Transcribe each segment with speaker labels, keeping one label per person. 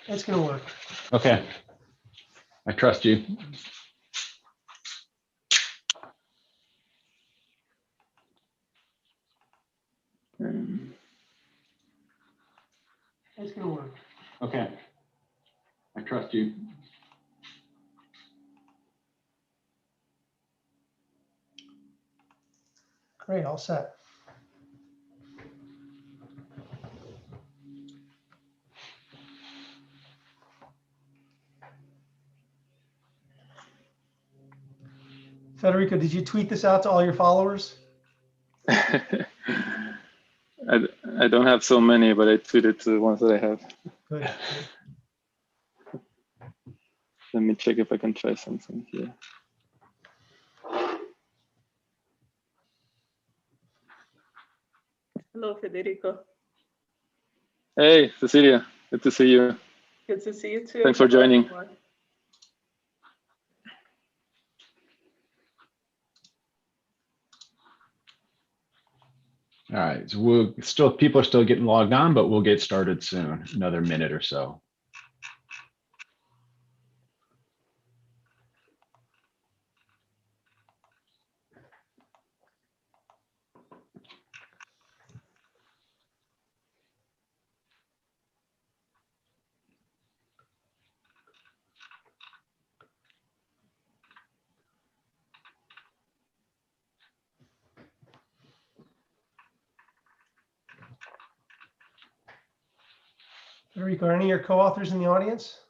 Speaker 1: It's going to work.
Speaker 2: Okay. I trust you.
Speaker 1: It's going to work.
Speaker 2: Okay. I trust you.
Speaker 1: Great, all set. Federico, did you tweet this out to all your followers?
Speaker 3: I don't have so many, but I tweeted to the ones that I have.
Speaker 1: Good.
Speaker 3: Let me check if I can try something here.
Speaker 4: Hello, Federico.
Speaker 3: Hey, Cecilia, good to see you.
Speaker 4: Good to see you too.
Speaker 3: Thanks for joining.
Speaker 2: All right, so people are still getting logged on, but we'll get started soon, another minute or so.
Speaker 1: Federico, are any of your co-authors in the audience?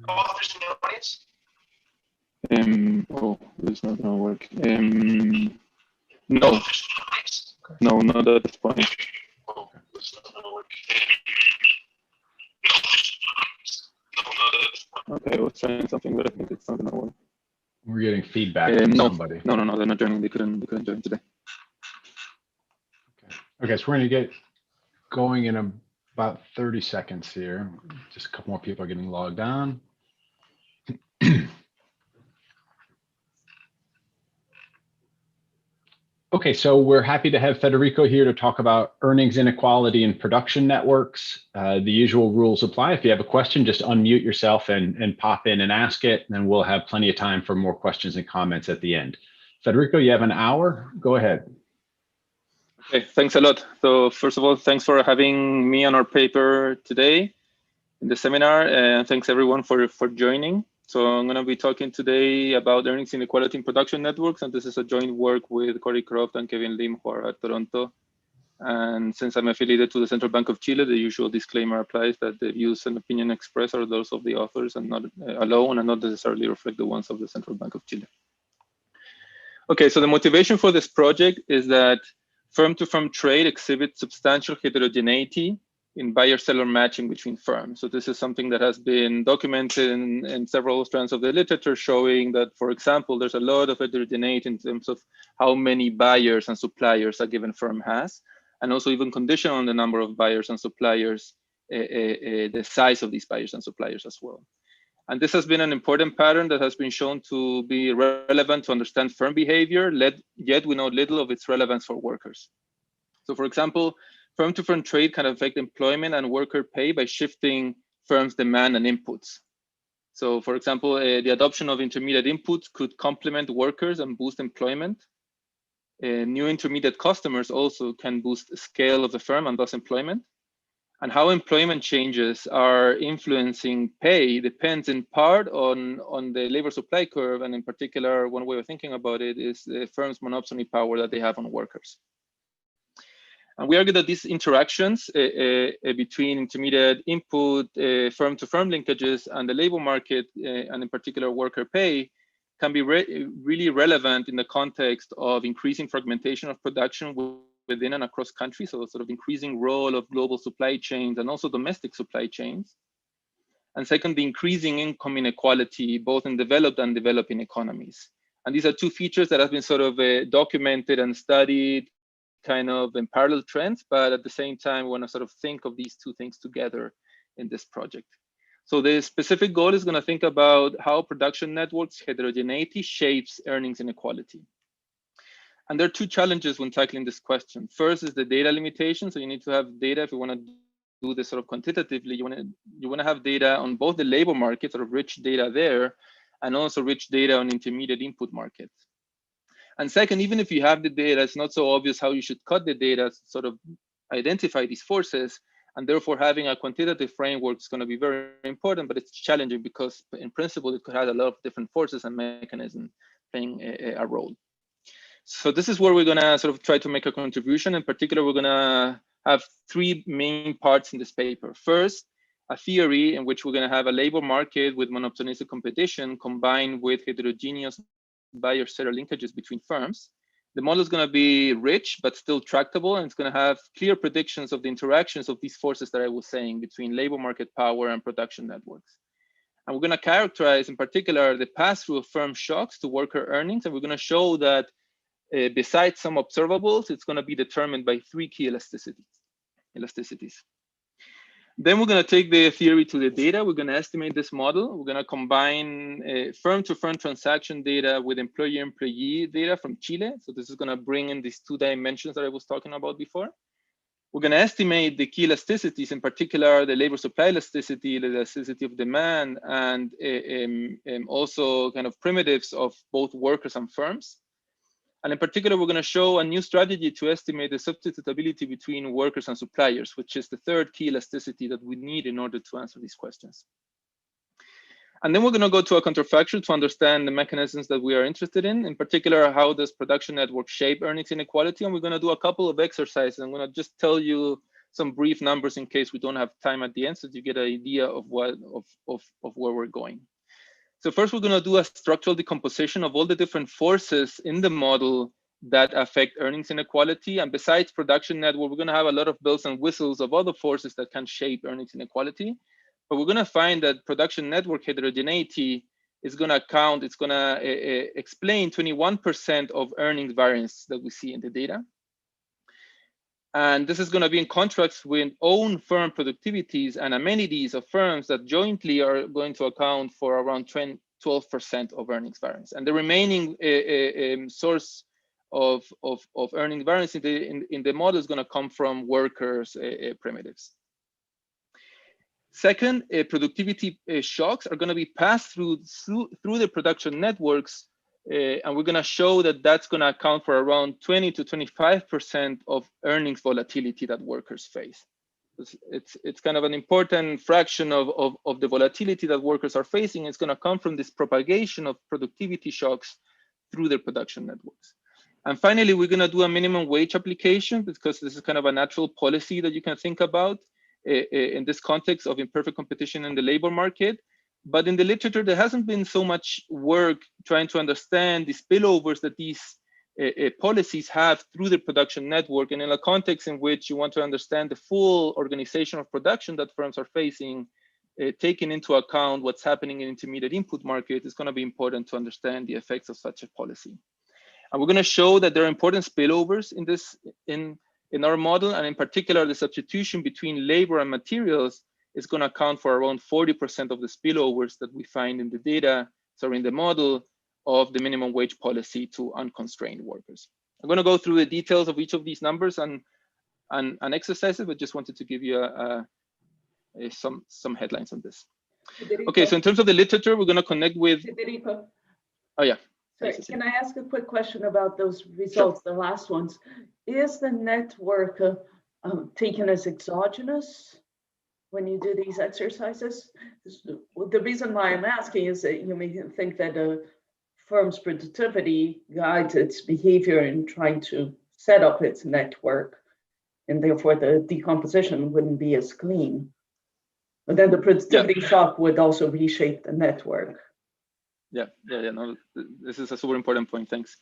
Speaker 1: Co-authors in the audience?
Speaker 3: Oh, this is not gonna work. No, no, not at this point. Okay, I was trying something, but I think it's not gonna work.
Speaker 2: We're getting feedback from somebody.
Speaker 3: No, they're not joining. They couldn't join today.
Speaker 2: Okay, so we're going to get going in about 30 seconds here. Just a couple more people are getting logged on. Okay, so we're happy to have Federico here to talk about earnings inequality in production networks. The usual rules apply. If you have a question, just unmute yourself and pop in and ask it, and then we'll have plenty of time for more questions and comments at the end. Federico, you have an hour. Go ahead.
Speaker 3: Okay, thanks a lot. So first of all, thanks for having me on our paper today in the seminar, and thanks everyone for joining. So I'm going to be talking today about earnings inequality in production networks, and this is a joint work with Corey Croft and Kevin Lim, who are at Toronto. And since I'm affiliated to the Central Bank of Chile, the usual disclaimer applies that the views and opinion expressed are those of the authors and not alone, and not necessarily reflect the ones of the Central Bank of Chile. Okay, so the motivation for this project is that firm-to-firm trade exhibits substantial heterogeneity in buyer-seller matching between firms. So this is something that has been documented in several strands of the literature, showing that, for example, there's a lot of heterogeneity in terms of how many buyers and suppliers a given firm has, and also even condition on the number of buyers and suppliers, the size of these buyers and suppliers as well. And this has been an important pattern that has been shown to be relevant to understand firm behavior, yet we know little of its relevance for workers. So for example, firm-to-firm trade can affect employment and worker pay by shifting firms' demand and inputs. So for example, the adoption of intermediate inputs could complement workers and boost employment. New intermediate customers also can boost the scale of the firm and thus employment. And how employment changes are influencing pay depends in part on the labor supply curve. And in particular, one way of thinking about it is the firm's monopsony power that they have on workers. And we argue that these interactions between intermediate input, firm-to-firm linkages, and the labor market, and in particular worker pay, can be really relevant in the context of increasing fragmentation of production within and across countries, so sort of increasing role of global supply chains and also domestic supply chains. And second, the increasing income inequality, both in developed and developing economies. And these are two features that have been sort of documented and studied kind of in parallel trends, but at the same time, we want to sort of think of these two things together in this project. So the specific goal is going to think about how production networks heterogeneity shapes earnings inequality. And there are two challenges when tackling this question. First is the data limitation. So you need to have data if you want to do this sort of quantitatively. You want to have data on both the labor market, sort of rich data there, and also rich data on intermediate input markets. And second, even if you have the data, it's not so obvious how you should cut the data to sort of identify these forces. And therefore, having a quantitative framework is going to be very important, but it's challenging because in principle, it could have a lot of different forces and mechanisms playing a role. So this is where we're going to sort of try to make a contribution. In particular, we're going to have three main parts in this paper. First, a theory in which we're going to have a labor market with monopolistic competition combined with heterogeneous buyer-seller linkages between firms. The model is going to be rich, but still tractable, and it's going to have clear predictions of the interactions of these forces that I was saying between labor market power and production networks. And we're going to characterize, in particular, the pass-through of firm shocks to worker earnings, and we're going to show that besides some observables, it's going to be determined by three key elasticities. Then we're going to take the theory to the data. We're going to estimate this model. We're going to combine firm-to-firm transaction data with employer-employee data from Chile. So this is going to bring in these two dimensions that I was talking about before. We're going to estimate the key elasticities, in particular, the labor supply elasticity, the elasticity of demand, and also kind of primitives of both workers and firms. And in particular, we're going to show a new strategy to estimate the substitutability between workers and suppliers, which is the third key elasticity that we need in order to answer these questions. And then we're going to go to a counterfactual to understand the mechanisms that we are interested in particular, how does production network shape earnings inequality? And we're going to do a couple of exercises. I'm going to just tell you some brief numbers in case we don't have time at the end, so you get an idea of where we're going. So first, we're going to do a structural decomposition of all the different forces in the model that affect earnings inequality. And besides production network, we're going to have a lot of bells and whistles of other forces that can shape earnings inequality. But we're going to find that production network heterogeneity is going to account, it's going to explain 21% of earnings variance that we see in the data. And this is going to be in contrast with own firm productivities and amenities of firms that jointly are going to account for around 12% of earnings variance. And the remaining source of earnings variance in the model is going to come from workers' primitives. Second, productivity shocks are going to be passed through the production networks. And we're going to show that that's going to account for around 20 to 25% of earnings volatility that workers face. It's kind of an important fraction of the volatility that workers are facing. It's going to come from this propagation of productivity shocks through their production networks. And finally, we're going to do a minimum wage application because this is kind of a natural policy that you can think about in this context of imperfect competition in the labor market. But in the literature, there hasn't been so much work trying to understand the spillovers that these policies have through the production network. And in a context in which you want to understand the full organization of production that firms are facing, taking into account what's happening in intermediate input market, it's going to be important to understand the effects of such a policy. And we're going to show that there are important spillovers in our model, and in particular, the substitution between labor and materials is going to account for around 40% of the spillovers that we find in the data, so in the model of the minimum wage policy to unconstrained workers. I'm going to go through the details of each of these numbers and exercises, but just wanted to give you some headlines on this.
Speaker 4: Federico?
Speaker 3: Okay, so in terms of the literature, we're going to connect with.
Speaker 4: Federico.
Speaker 3: Oh yeah.
Speaker 4: Sorry, can I ask a quick question about those results, sure. The last ones? Is the network taken as exogenous when you do these exercises? The reason why I'm asking is that you may think that a firm's productivity guides its behavior in trying to set up its network, and therefore the decomposition wouldn't be as clean. But then the productivity shock would also reshape the network. Yeah, no, this is a super important point, thanks.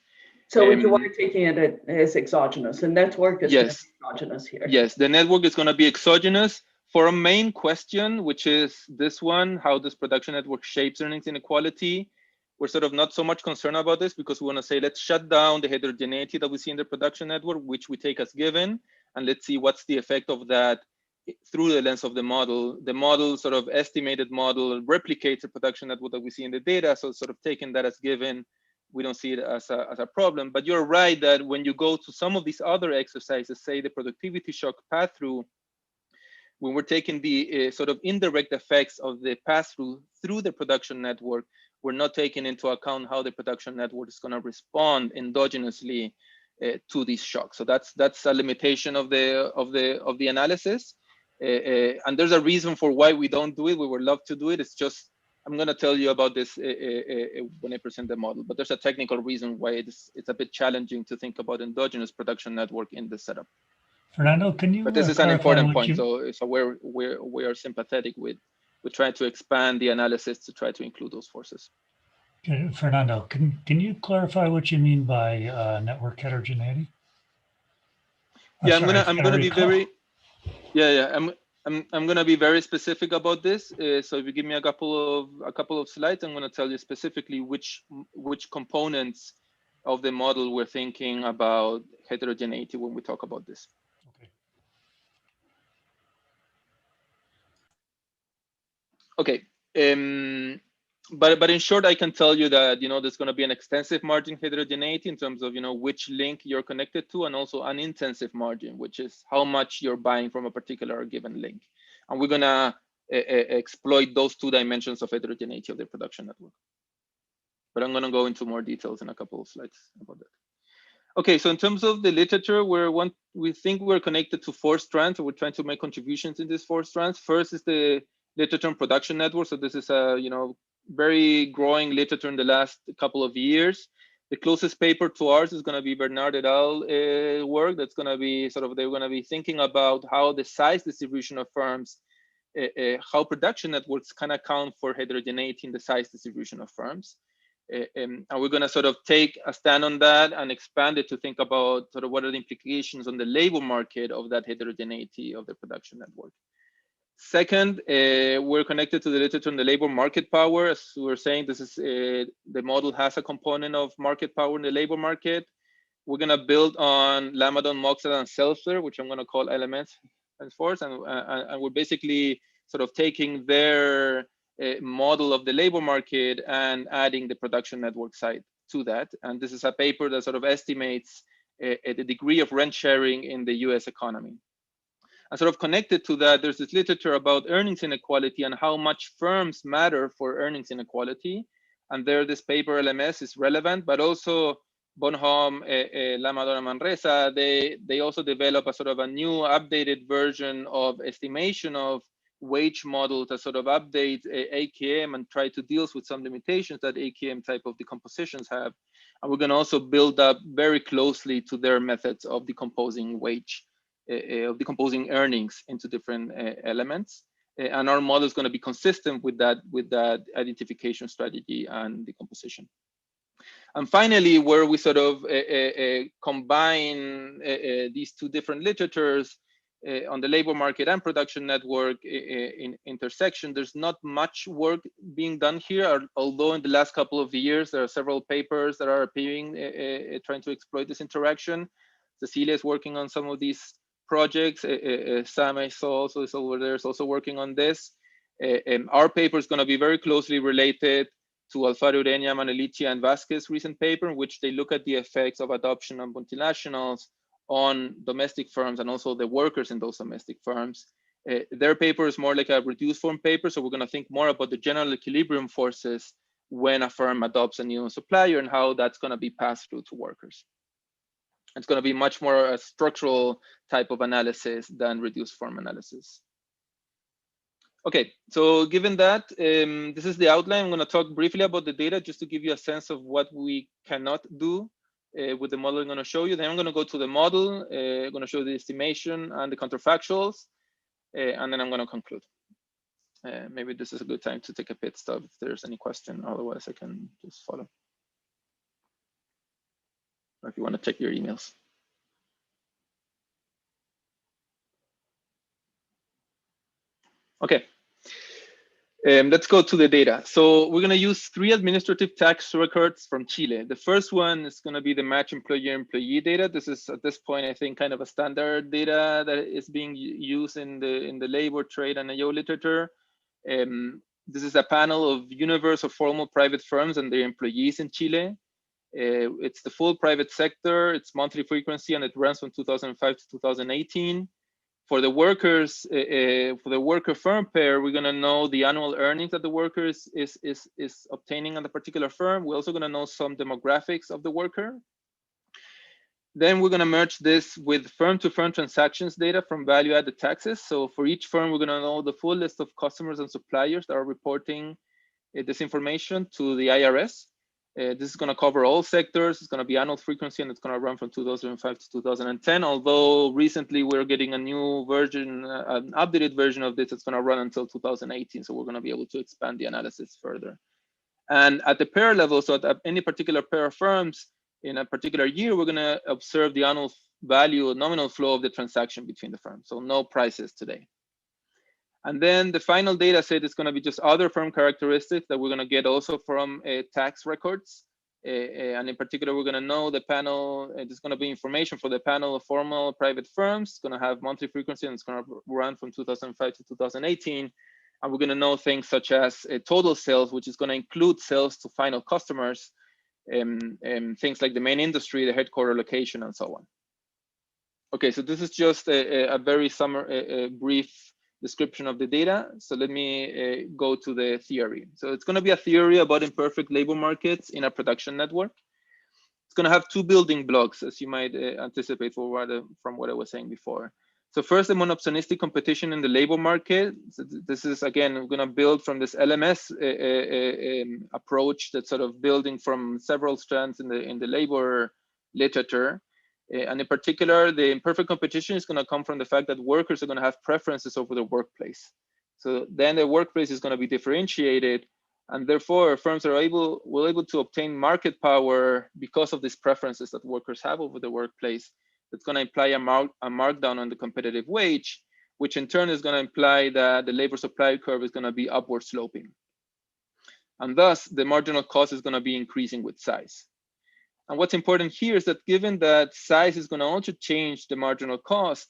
Speaker 4: So you are taking it as exogenous. The network is exogenous here.
Speaker 3: Yes, the network is going to be exogenous for a main question, which is this one: how does production network shapes earnings inequality? We're sort of not so much concerned about this because we want to say, let's shut down the heterogeneity that we see in the production network, which we take as given, and let's see what's the effect of that through the lens of the model. The model, sort of estimated model, replicates the production network that we see in the data. So sort of taking that as given we don't see it as a problem. But you're right that when you go to some of these other exercises, say the productivity shock pass-through, when we're taking the sort of indirect effects of the pass-through through the production network, we're not taking into account how the production network is going to respond endogenously to these shocks. So that's a limitation of the analysis, and there's a reason for why we don't do it. We would love to do it. It's just I'm going to tell you about this when I present the model. But there's a technical reason why it's a bit challenging to think about endogenous production network in this setup.
Speaker 5: Fernando, can you?
Speaker 3: But this is an important point. So we are sympathetic with trying to expand the analysis to try to include those forces.
Speaker 5: Okay, Fernando, can you clarify what you mean by network heterogeneity?
Speaker 3: Yeah, I'm gonna be very I'm gonna be very specific about this. So if you give me a couple of slides, I'm gonna tell you specifically which components of the model we're thinking about heterogeneity when we talk about this. Okay. But in short, I can tell you that there's going to be an extensive margin heterogeneity in terms of which link you're connected to, and also an intensive margin, which is how much you're buying from a particular given link. And we're going to exploit those two dimensions of heterogeneity of the production network. But I'm going to go into more details in a couple of slides about that. Okay, so in terms of the literature, we think we're connected to 4 strands. So we're trying to make contributions in these 4 strands. First is the literature on production network. So this is a very growing literature in the last couple of years. The closest paper to ours is going to be Bernard et al. Work. That's going to be they're going to be thinking about how the size distribution of firms, how production networks can account for heterogeneity in the size distribution of firms. And we're going to take a stand on that and expand it to think about what are the implications on the labor market of that heterogeneity of the production network. Second, we're connected to the literature on the labor market power. As we were saying, this is the model has a component of market power in the labor market. We're going to build on Lamadon, Moxad, and Seltzer, which I'm going to call elements henceforth, and we're basically taking their model of the labor market and adding the production network side to that. And this is a paper that estimates the degree of rent sharing in the US economy. And connected to that, there's this literature about earnings inequality and how much firms matter for earnings inequality. And there, this paper LMS is relevant, but also Bonhomme, Lamadon, and Manresa, they also develop a new updated version of estimation of wage model to update AKM and try to deal with some limitations that AKM type of decompositions have. And we're going to also build up very closely to their methods of decomposing wage, of decomposing earnings into different elements. And our model is going to be consistent with that identification strategy and decomposition. And finally, where we combine these 2 different literatures on the labor market and production network in intersection, there's not much work being done here, although in the last couple of years, there are several papers that are appearing trying to exploit this interaction. Cecilia is working on some of these projects. Sam, I saw also is over there, is also working on this. Our paper is going to be very closely related to Alfaro Ureña, Manelici, and Vasquez's recent paper, in which they look at the effects of adoption of multinationals on domestic firms and also the workers in those domestic firms. Their paper is more like a reduced form paper, so we're going to think more about the general equilibrium forces when a firm adopts a new supplier and how that's going to be passed through to workers. It's going to be much more a structural type of analysis than reduced form analysis. Okay, so given that, this is the outline. I'm going to talk briefly about the data just to give you a sense of what we cannot do with the model I'm going to show you. Then I'm going to go to the model, I'm going to show the estimation and the counterfactuals, and then I'm going to conclude. Maybe this is a good time to take a pit stop if there's any question. Otherwise, I can just follow. Or if you want to check your emails. Okay, let's go to the data. So we're going to use 3 administrative tax records from Chile. The first one is going to be the match employer-employee data. This is, at this point, I think, kind of a standard data that is being used in the labor, trade, and AO literature. This is a panel of universe of formal private firms and their employees in Chile. It's the full private sector, it's monthly frequency, and it runs from 2005 to 2018. For the workers, for the worker firm pair, we're gonna know the annual earnings that the worker is obtaining on the particular firm. We're also gonna know some demographics of the worker. Then we're gonna merge this with firm-to-firm transactions data from value-added taxes. So for each firm, we're gonna know the full list of customers and suppliers that are reporting this information to the IRS. This is going to cover all sectors. It's going to be annual frequency, and it's going to run from 2005 to 2010. Although recently we're getting a new version, an updated version of this. It's going to run until 2018. So we're going to be able to expand the analysis further. And at the pair level, so at any particular pair of firms in a particular year, we're going to observe the annual value, nominal flow of the transaction between the firms. So no prices today. And then the final data set is going to be just other firm characteristics that we're going to get also from tax records. And in particular, we're going to know the panel. There's going to be information for the panel of formal private firms. It's going to have monthly frequency, and it's going to run from 2005 to 2018. And we're going to know things such as total sales, which is going to include sales to final customers, things like the main industry, the headquarter location, and so on. Okay, so this is just a very brief description of the data. So let me go to the theory. So it's going to be a theory about imperfect labor markets in a production network. It's going to have two building blocks, as you might anticipate from what I was saying before. So first, the monopsonistic competition in the labor market. So this is, again, we're going to build from this LMS approach that's sort of building from several strands in the labor literature. And in particular, the imperfect competition is going to come from the fact that workers are going to have preferences over the workplace. So then the workplace is going to be differentiated, and therefore firms are able to obtain market power because of these preferences that workers have over the workplace. That's going to imply a markdown on the competitive wage, which in turn is going to imply that the labor supply curve is going to be upward sloping. And thus, the marginal cost is going to be increasing with size. And what's important here is that given that size is going to also change the marginal cost,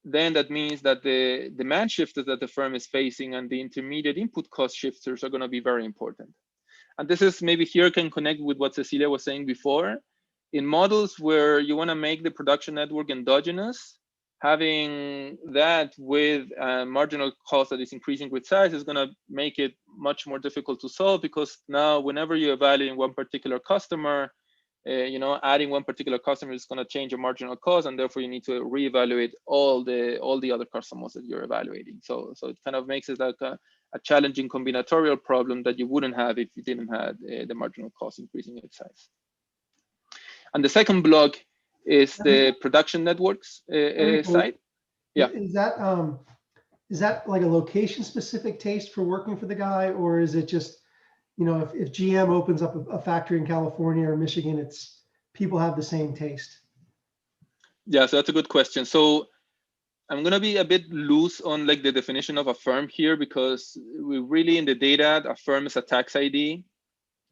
Speaker 3: then that means that the demand shifters that the firm is facing and the intermediate input cost shifters are going to be very important. And this is maybe here can connect with what Cecilia was saying before. In models where you want to make the production network endogenous, having that with a marginal cost that is increasing with size is going to make it much more difficult to solve, because now whenever you evaluate one particular customer, adding one particular customer is going to change your marginal cost, and therefore you need to reevaluate all the other customers that you're evaluating. So it kind of makes it like a challenging combinatorial problem that you wouldn't have if you didn't have the marginal cost increasing its size. And the second block is the production networks side. Yeah.
Speaker 1: Is that like a location specific taste for working for the guy, or is it just, if GM opens up a factory in California or Michigan, it's people have the same taste?
Speaker 3: Yeah, so that's a good question. So I'm going to be a bit loose on like the definition of a firm here, because we really in the data, a firm is a tax ID.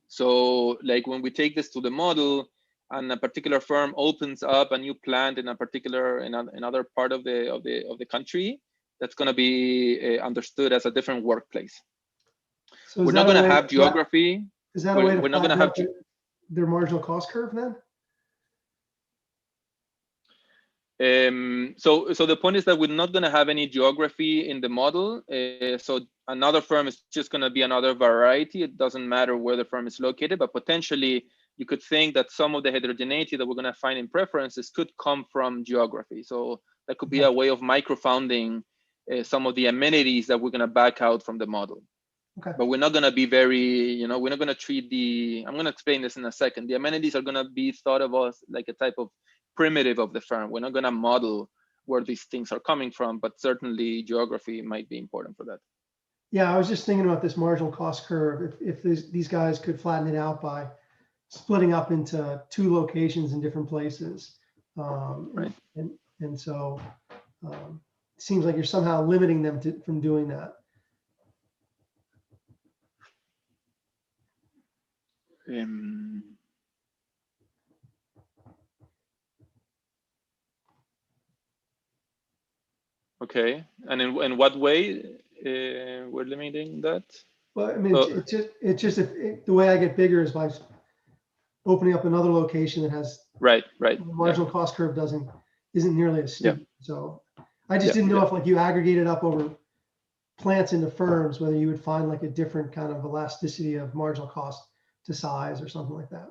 Speaker 3: So like when we take this to the model and a particular firm opens up a new plant in a particular in another part of the country, that's going to be understood as a different workplace.
Speaker 1: So
Speaker 3: we're not going to have geography.
Speaker 1: Is that a way to
Speaker 3: we're not going to have
Speaker 1: their marginal cost curve then?
Speaker 3: So the point is that we're not going to have any geography in the model. So another firm is just going to be another variety. It doesn't matter where the firm is located, but potentially you could think that some of the heterogeneity that we're going to find in preferences could come from geography. So that could be a way of microfounding some of the amenities that we're going to back out from the model.
Speaker 1: Okay.
Speaker 3: But we're not going to be very, we're not going to treat I'm going to explain this in a second. The amenities are going to be thought of as like a type of primitive of the firm. We're not going to model where these things are coming from, but certainly geography might be important for that.
Speaker 1: Yeah, I was just thinking about this marginal cost curve. If these guys could flatten it out by splitting up into 2 locations in different places.
Speaker 3: Right.
Speaker 1: And so it seems like you're somehow limiting them from doing that.
Speaker 3: Okay, and in what way we're limiting that?
Speaker 1: Well, I mean, it's just the way I get bigger is by opening up another location that has
Speaker 3: Right.
Speaker 1: the marginal cost curve isn't nearly as steep. So I just didn't know if like you aggregated up over plants into firms, whether you would find like a different kind of elasticity of marginal cost to size or something like that.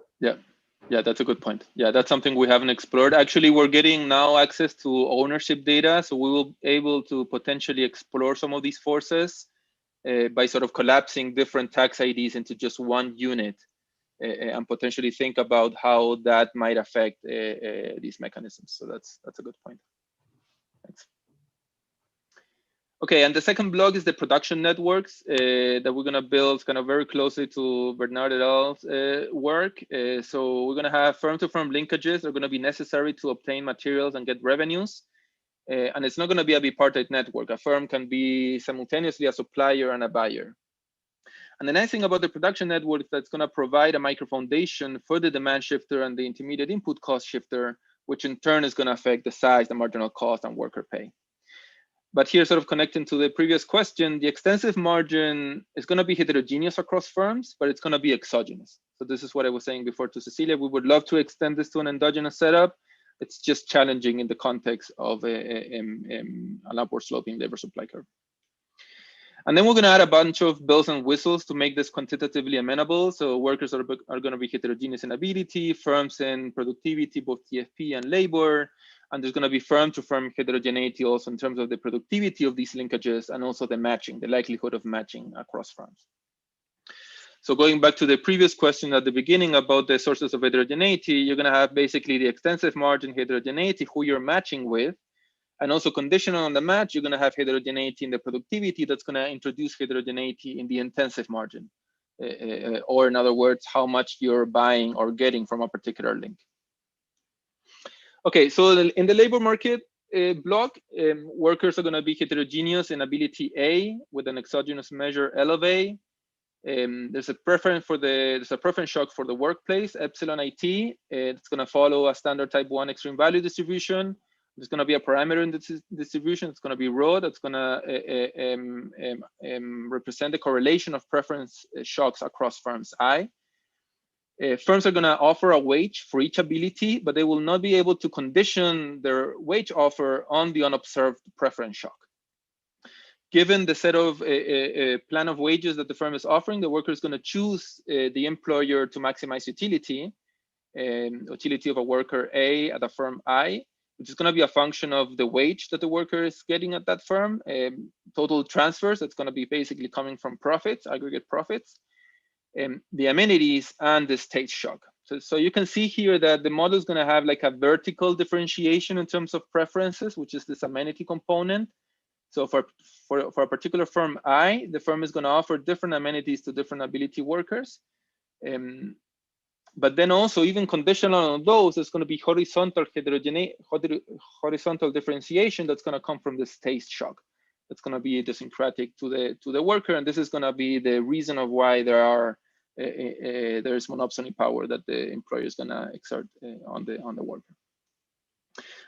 Speaker 3: Yeah, that's a good point. Yeah, that's something we haven't explored. Actually, we're getting now access to ownership data, so we will be able to potentially explore some of these forces by sort of collapsing different tax IDs into just one unit and potentially think about how that might affect these mechanisms. So that's a good point. Thanks. Okay, and the second block is the production networks that we're gonna build kind of very closely to Bernard et al.'s work. So we're gonna have firm-to-firm linkages that are gonna be necessary to obtain materials and get revenues. And it's not gonna be a bipartite network. A firm can be simultaneously a supplier and a buyer. And the nice thing about the production network is that's gonna provide a micro foundation for the demand shifter and the intermediate input cost shifter, which in turn is gonna affect the size, the marginal cost, and worker pay. But here, sort of connecting to the previous question, the extensive margin is going to be heterogeneous across firms, but it's going to be exogenous. So this is what I was saying before to Cecilia. We would love to extend this to an endogenous setup. It's just challenging in the context of an upward sloping labor supply curve. And then we're going to add a bunch of bells and whistles to make this quantitatively amenable. So workers are going to be heterogeneous in ability, firms in productivity, both TFP and labor. And there's going to be firm-to-firm heterogeneity also in terms of the productivity of these linkages and also the matching, the likelihood of matching across firms. So going back to the previous question at the beginning about the sources of heterogeneity, you're going to have basically the extensive margin heterogeneity, who you're matching with, and also conditional on the match, you're going to have heterogeneity in the productivity that's going to introduce heterogeneity in the intensive margin, or in other words, how much you're buying or getting from a particular link. Okay, so in the labor market block, workers are going to be heterogeneous in ability A with an exogenous measure L of A. There's a preference shock for the workplace, epsilon IT. It's going to follow a standard type 1 extreme value distribution. There's going to be a parameter in the distribution. It's going to be rho. That's going to represent the correlation of preference shocks across firms I. Firms are going to offer a wage for each ability, but they will not be able to condition their wage offer on the unobserved preference shock. Given the set of plan of wages that the firm is offering, the worker is going to choose the employer to maximize utility of a worker A at a firm I, which is going to be a function of the wage that the worker is getting at that firm, total transfers, that's going to be basically coming from profits, aggregate profits, the amenities, and the state shock. So you can see here that the model is going to have like a vertical differentiation in terms of preferences, which is this amenity component. So for a particular firm I, the firm is going to offer different amenities to different ability workers. But then also, even conditional on those, there's going to be horizontal differentiation that's going to come from the state shock. That's going to be idiosyncratic to the worker, and this is going to be the reason of why there is monopsony power that the employer is going to exert on the worker.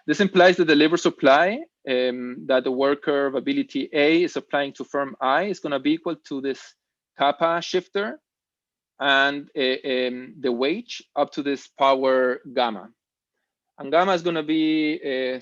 Speaker 3: This implies that the labor supply that the worker of ability A is applying to firm I is going to be equal to this kappa shifter and the wage up to this power gamma. And gamma is going to be, and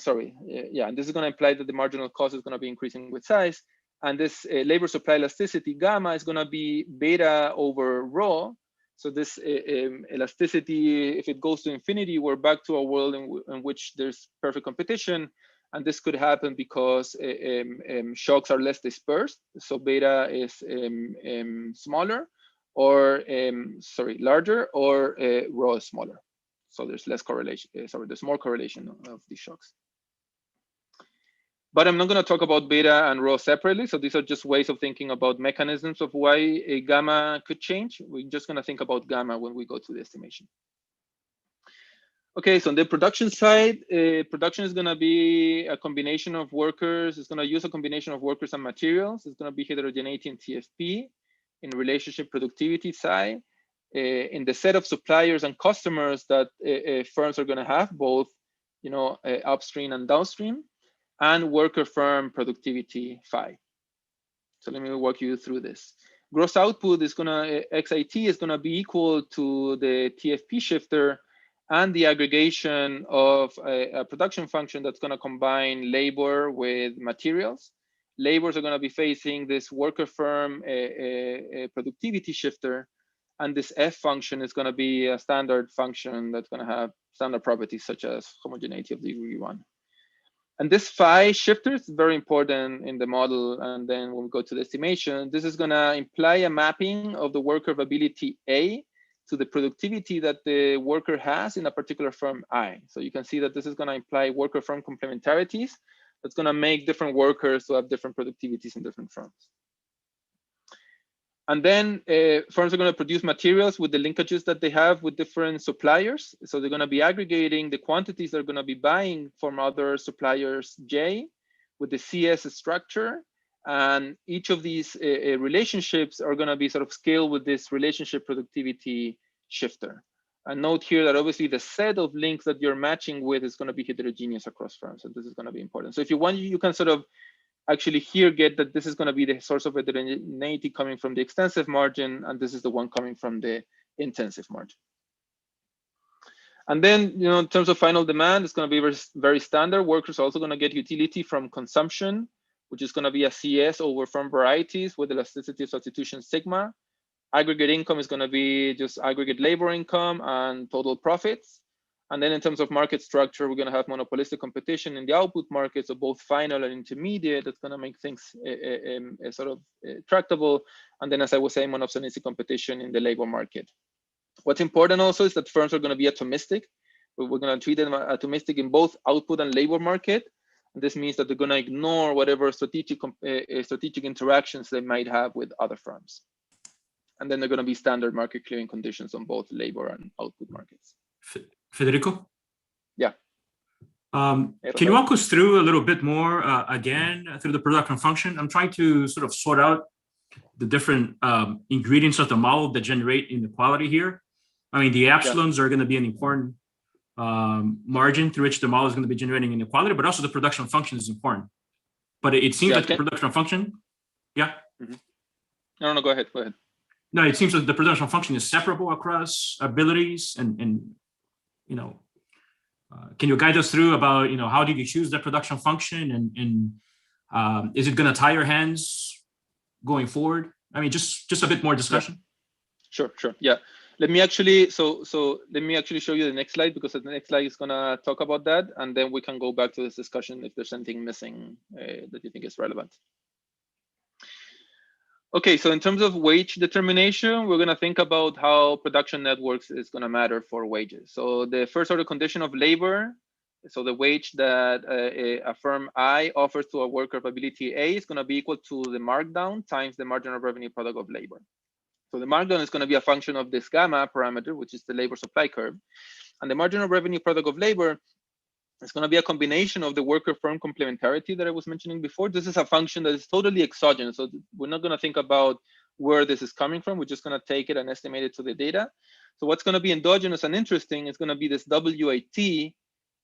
Speaker 3: this is going to imply that the marginal cost is going to be increasing with size. And this labor supply elasticity gamma is going to be beta over rho. So this elasticity, if it goes to infinity, we're back to a world in which there's perfect competition. And this could happen because shocks are less dispersed. So beta is smaller, or larger, or rho is smaller. So there's less correlation, there's more correlation of these shocks. But I'm not going to talk about beta and rho separately. So these are just ways of thinking about mechanisms of why a gamma could change. We're just going to think about gamma when we go to the estimation. Okay, so on the production side, production is going to be a combination of workers. It's going to use a combination of workers and materials. It's going to be heterogeneity in TFP, in relationship productivity side, in the set of suppliers and customers that firms are going to have, both upstream and downstream, and worker firm productivity phi. So let me walk you through this. gross output is gonna, XIT is gonna be equal to the TFP shifter and the aggregation of a production function that's gonna combine labor with materials. Labors are gonna be facing this worker firm productivity shifter, and this F function is gonna be a standard function that's gonna have standard properties such as homogeneity of degree 1. And this phi shifter is very important in the model. And then when we go to the estimation, this is gonna imply a mapping of the worker ability A to the productivity that the worker has in a particular firm I. So you can see that this is gonna imply worker firm complementarities. That's gonna make different workers to have different productivities in different firms. And then firms are going to produce materials with the linkages that they have with different suppliers. So they're going to be aggregating the quantities they're going to be buying from other suppliers J with the CS structure. And each of these relationships are going to be sort of scaled with this relationship productivity shifter. And note here that obviously the set of links that you're matching with is going to be heterogeneous across firms. So this is going to be important. So if you want, you can sort of actually here get that this is going to be the source of heterogeneity coming from the extensive margin, and this is the one coming from the intensive margin. And then, you know, in terms of final demand, it's going to be very standard. Workers are also going to get utility from consumption, which is going to be a CS over firm varieties with elasticity of substitution sigma. Aggregate income is going to be just aggregate labor income and total profits. And then in terms of market structure, we're going to have monopolistic competition in the output markets of both final and intermediate. That's going to make things sort of tractable. And then, as I was saying, monopolistic competition in the labor market. What's important also is that firms are going to be atomistic. We're going to treat them atomistic in both output and labor market. And this means that they're going to ignore whatever strategic interactions they might have with other firms. And then they're going to be standard market clearing conditions on both labor and output markets.
Speaker 6: Federico?
Speaker 3: Yeah.
Speaker 6: Can you walk us through a little bit more again through the production function? I'm trying to sort of sort out the different ingredients of the model that generate inequality here. I mean, the epsilons are going to be an important margin through which the model is going to be generating inequality, but also the production function is important. But it seems like the production function,
Speaker 3: No, go ahead.
Speaker 6: No, it seems like the production function is separable across abilities and you know, can you guide us through about, you know, how did you choose the production function and is it going to tie your hands going forward? I mean, just a bit more discussion.
Speaker 3: Sure. Yeah. Let me actually, let me actually show you the next slide, because the next slide is going to talk about that. And then we can go back to this discussion if there's anything missing that you think is relevant. Okay, so in terms of wage determination, we're going to think about how production networks is going to matter for wages. So the first order condition of labor, so the wage that a firm I offers to a worker of ability A is going to be equal to the markdown times the marginal revenue product of labor. So the markdown is going to be a function of this gamma parameter, which is the labor supply curve. And the marginal revenue product of labor is going to be a combination of the worker firm complementarity that I was mentioning before. This is a function that is totally exogenous. So we're not going to think about where this is coming from. We're just going to take it and estimate it to the data. So what's going to be endogenous and interesting is going to be this WIT,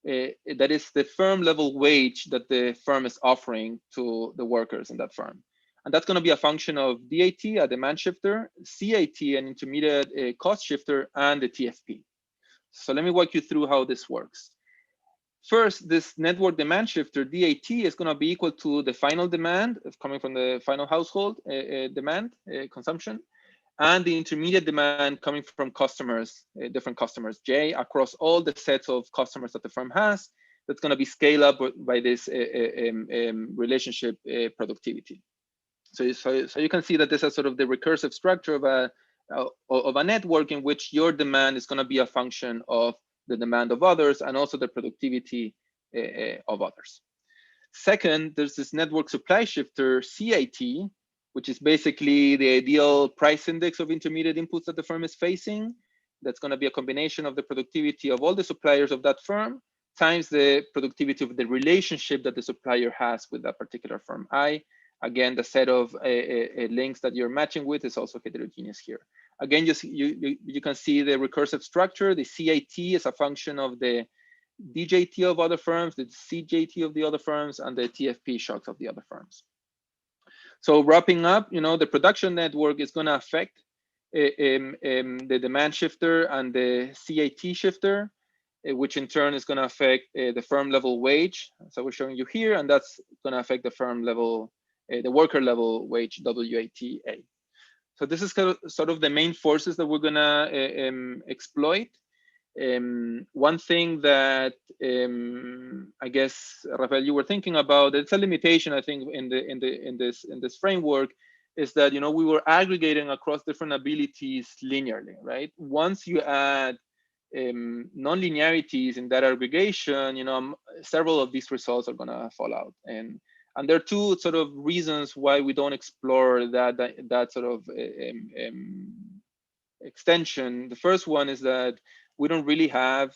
Speaker 3: that is the firm level wage that the firm is offering to the workers in that firm. And that's going to be a function of DAT, a demand shifter, CIT, an intermediate cost shifter, and the TFP. So let me walk you through how this works. First, this network demand shifter, DAT, is going to be equal to the final demand coming from the final household demand, consumption, and the intermediate demand coming from customers, different customers, J, across all the sets of customers that the firm has. That's going to be scaled up by this relationship productivity. So you can see that this is sort of the recursive structure of a network in which your demand is going to be a function of the demand of others and also the productivity of others. Second, there's this network supply shifter, CIT, which is basically the ideal price index of intermediate inputs that the firm is facing. That's going to be a combination of the productivity of all the suppliers of that firm times the productivity of the relationship that the supplier has with that particular firm I. Again, the set of links that you're matching with is also heterogeneous here. Again, you can see the recursive structure. The CIT is a function of the DJT of other firms, the CJT of the other firms, and the TFP shocks of the other firms. So wrapping up, the production network is going to affect the demand shifter and the CAT shifter, which in turn is going to affect the firm level wage. So we're showing you here, and that's going to affect the firm level, the worker level wage, WATA. So this is sort of the main forces that we're going to exploit. One thing that I guess, Rafael, you were thinking about, it's a limitation, I think, in this framework, is that we were aggregating across different abilities linearly, right? Once you add non-linearities in that aggregation, several of these results are going to fall out, and there are two sort of reasons why we don't explore that sort of extension. The first one is that we don't really have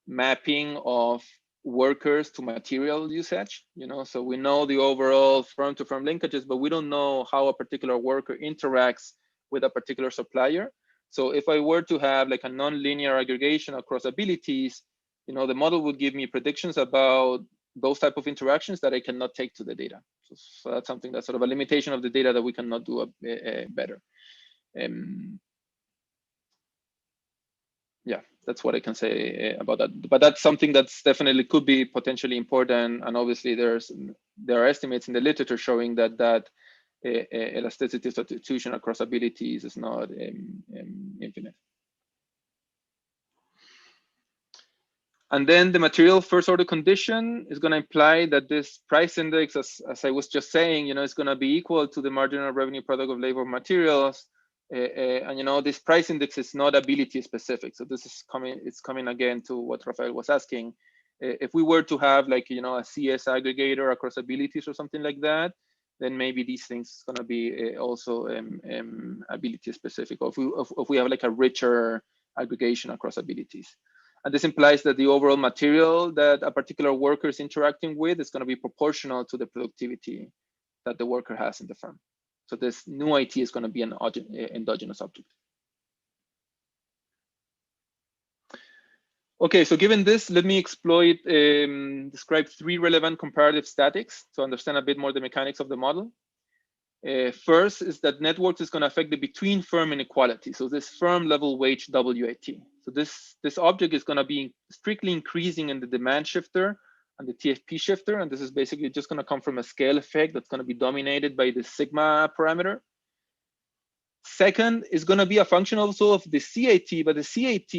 Speaker 3: mapping of workers to material usage, so we know the overall firm to firm linkages, but we don't know how a particular worker interacts with a particular supplier. So if I were to have like a non-linear aggregation across abilities, the model would give me predictions about those type of interactions that I cannot take to the data. So that's something that's sort of a limitation of the data that we cannot do better. Yeah, that's what I can say about that. But that's something that's definitely could be potentially important. And obviously there are estimates in the literature showing that elasticity of substitution across abilities is not infinite. And then the material first order condition is going to imply that this price index, as I was just saying, is going to be equal to the marginal revenue product of labor materials. And this price index is not ability specific. So this is coming again to what Rafael was asking. If we were to have like, a CS aggregator across abilities or something like that, then maybe these things going to be also ability specific, or if we have like a richer aggregation across abilities. And this implies that the overall material that a particular worker is interacting with is going to be proportional to the productivity that the worker has in the firm. So this new IT is going to be an endogenous object. Okay, so given this, let me describe 3 relevant comparative statics to understand a bit more the mechanics of the model. First is that networks is going to affect the between firm inequality. So this firm level wage WAT. So this object is going to be strictly increasing in the demand shifter and the TFP shifter. And this is basically just going to come from a scale effect that's going to be dominated by the sigma parameter. Second is going to be a function also of the CAT, but the CAT,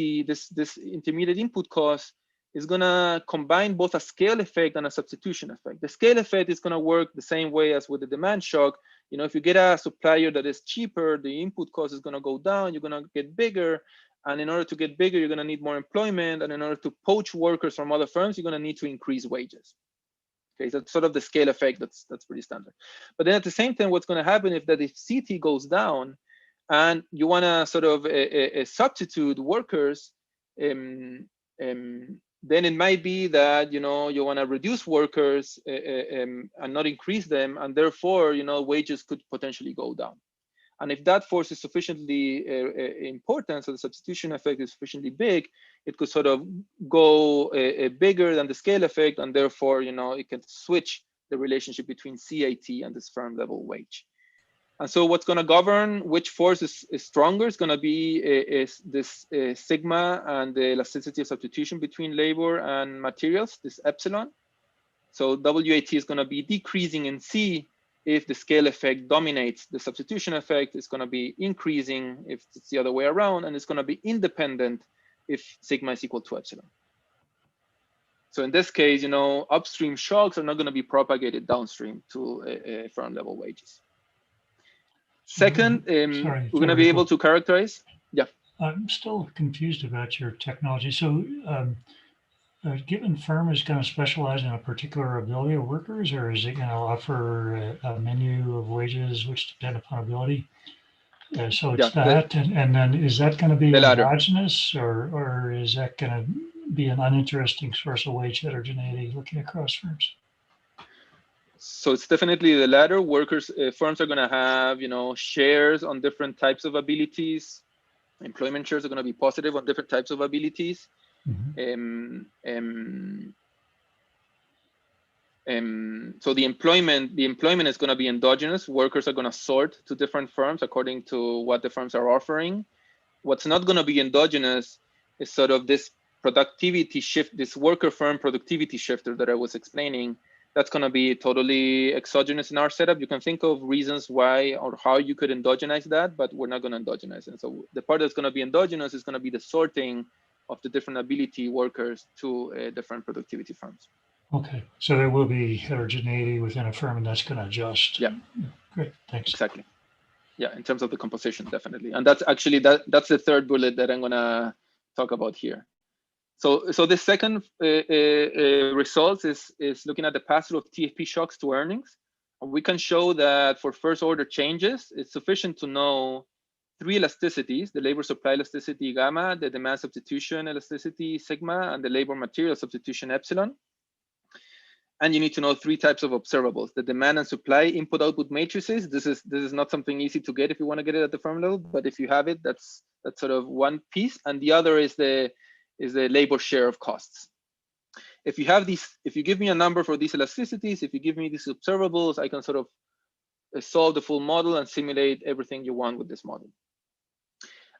Speaker 3: this intermediate input cost, is going to combine both a scale effect and a substitution effect. The scale effect is going to work the same way as with the demand shock. If you get a supplier that is cheaper, the input cost is going to go down, you're going to get bigger. And in order to get bigger, you're going to need more employment. And in order to poach workers from other firms, you're going to need to increase wages. Okay, so that's sort of the scale effect that's pretty standard. But then at the same time, what's going to happen is that if CT goes down and you want to sort of substitute workers, then it might be that, you want to reduce workers and not increase them. And therefore, wages could potentially go down. And if that force is sufficiently important, so the substitution effect is sufficiently big, it could sort of go bigger than the scale effect. And therefore, it can switch the relationship between CAT and this firm level wage. And so what's going to govern which force is stronger is going to be this sigma and the elasticity of substitution between labor and materials, this epsilon. So WAT is going to be decreasing in C if the scale effect dominates the substitution effect. It's going to be increasing if it's the other way around, and it's going to be independent if sigma is equal to epsilon. So in this case, upstream shocks are not going to be propagated downstream to firm level wages. Second, we're going to be able to characterize. Yeah.
Speaker 5: I'm still confused about your technology. So a given firm is going to specialize in a particular ability of workers, or is it going to offer a menu of wages which depend upon ability? So it's that, and then is that going to be endogenous, or is that going to be an uninteresting source of wage heterogeneity looking across firms?
Speaker 3: So it's definitely the latter. Firms are going to have, shares on different types of abilities. Employment shares are going to be positive on different types of abilities. Mm-hmm. So the employment is going to be endogenous. Workers are going to sort to different firms according to what the firms are offering. What's not going to be endogenous is sort of this productivity shift, this worker firm productivity shifter that I was explaining. That's going to be totally exogenous in our setup. You can think of reasons why or how you could endogenize that, but we're not going to endogenize it. So the part that's going to be endogenous is going to be the sorting of the different ability workers to different productivity firms.
Speaker 5: Okay, so there will be heterogeneity within a firm, and that's going to adjust.
Speaker 3: Yeah.
Speaker 5: Great, thanks.
Speaker 3: Exactly. Yeah, in terms of the composition, definitely. And that's actually, that's the third bullet that I'm going to talk about here. So the second result is looking at the pass-through of TFP shocks to earnings. And we can show that for first order changes, it's sufficient to know three elasticities: the labor supply elasticity gamma, the demand substitution elasticity sigma, and the labor material substitution epsilon. And you need to know three types of observables: the demand and supply input output matrices. This is not something easy to get if you want to get it at the firm level, but if you have it, that's sort of one piece. And the other is the labor share of costs. If you have these, if you give me a number for these elasticities, if you give me these observables, I can sort of solve the full model and simulate everything you want with this model.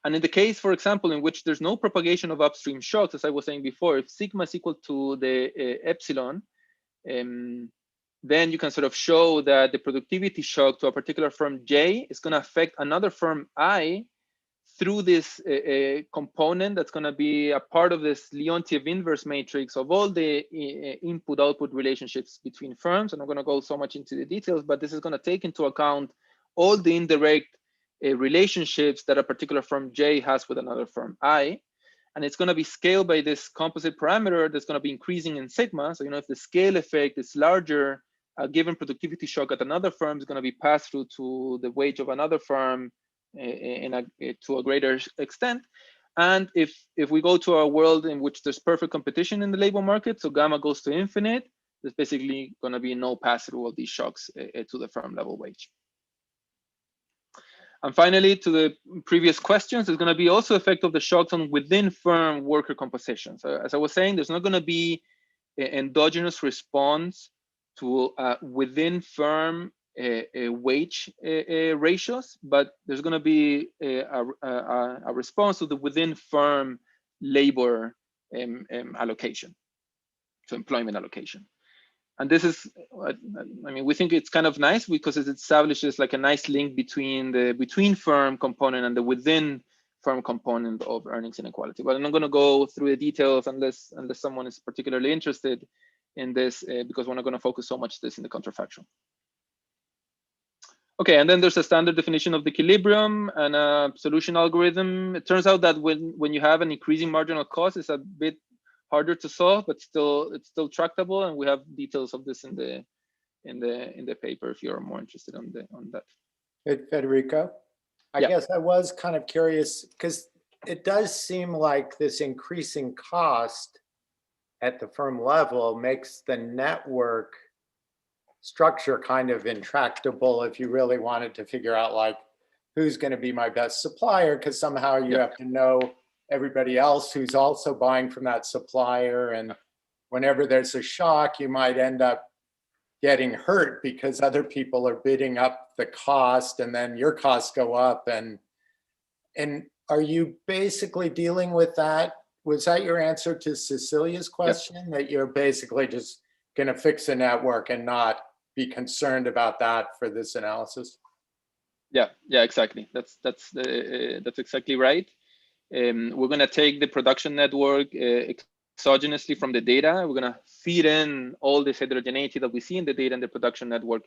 Speaker 3: And in the case, for example, in which there's no propagation of upstream shocks, as I was saying before, if sigma is equal to the epsilon, then you can sort of show that the productivity shock to a particular firm J is going to affect another firm I through this component that's going to be a part of this Leontief inverse matrix of all the input-output relationships between firms. And I'm going to go so much into the details, but this is going to take into account all the indirect relationships that a particular firm J has with another firm I. And it's going to be scaled by this composite parameter that's going to be increasing in sigma. So, if the scale effect is larger, a given productivity shock at another firm is going to be passed through to the wage of another firm to a greater extent. And if we go to a world in which there's perfect competition in the labor market, so gamma goes to infinite, there's basically going to be no pass through of these shocks to the firm level wage. And finally, to the previous questions, there's going to be also effect of the shocks on within firm worker composition. So as I was saying, there's not going to be an endogenous response to within firm wage ratios, but there's going to be a response to the within firm labor allocation, so employment allocation. And this is, I mean, we think it's kind of nice because it establishes like a nice link between the between firm component and the within firm component of earnings inequality. But I'm not going to go through the details unless someone is particularly interested in this, because we're not going to focus so much this in the counterfactual. Okay, and then there's a standard definition of the equilibrium and a solution algorithm. It turns out that when you have an increasing marginal cost, it's a bit harder to solve, but it's still tractable, and we have details of this in the paper if you're more interested on that.
Speaker 7: Federico, I guess I was kind of curious because it does seem like this increasing cost at the firm level makes the network structure kind of intractable if you really wanted to figure out like who's going to be my best supplier, because somehow you have to know everybody else who's also buying from that supplier, and whenever there's a shock you might end up getting hurt because other people are bidding up the cost and then your costs go up. And are you basically dealing with that? Was that your answer to Cecilia's question, that you're basically just going to fix a network and not be concerned about that for this analysis?
Speaker 3: Yeah, exactly. That's exactly right. We're going to take the production network exogenously from the data. We're going to feed in all this heterogeneity that we see in the data and the production network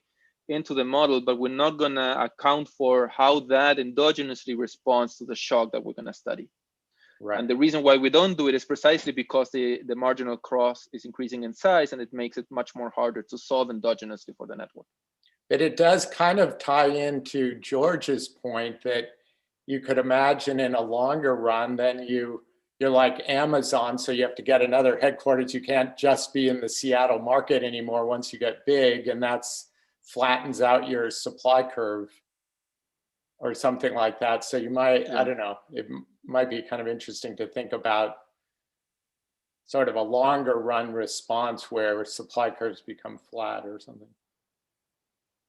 Speaker 3: into the model, but we're not going to account for how that endogenously responds to the shock that we're going to study. Right. And the reason why we don't do it is precisely because the marginal cross is increasing in size, and it makes it much more harder to solve endogenously for the network.
Speaker 7: But it does kind of tie into George's point that you could imagine in a longer run, then you're like Amazon, so you have to get another headquarters. You can't just be in the Seattle market anymore once you get big, and that's flattens out your supply curve or something like that. So you might, I don't know, it might be kind of interesting to think about sort of a longer run response where supply curves become flat or something.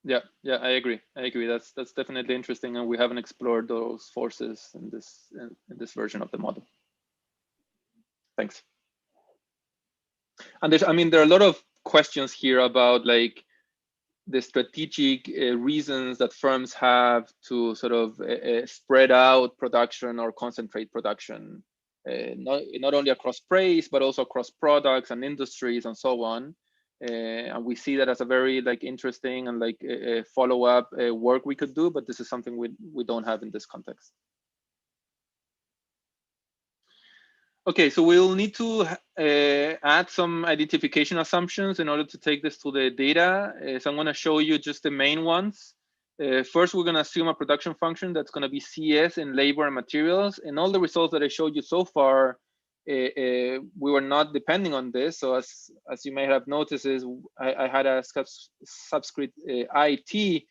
Speaker 3: Yeah, I agree. That's definitely interesting, and we haven't explored those forces in this version of the model. Thanks. And there are a lot of questions here about like the strategic reasons that firms have to sort of spread out production or concentrate production, not only across praise, but also across products and industries and so on. And we see that as a very like interesting and like follow-up work we could do, but this is something we don't have in this context. Okay, so we'll need to add some identification assumptions in order to take this to the data. So I'm going to show you just the main ones. First, we're going to assume a production function that's going to be CS in labor and materials. And all the results that I showed you so far, we were not depending on this. So as you may have noticed, I had a subscript IT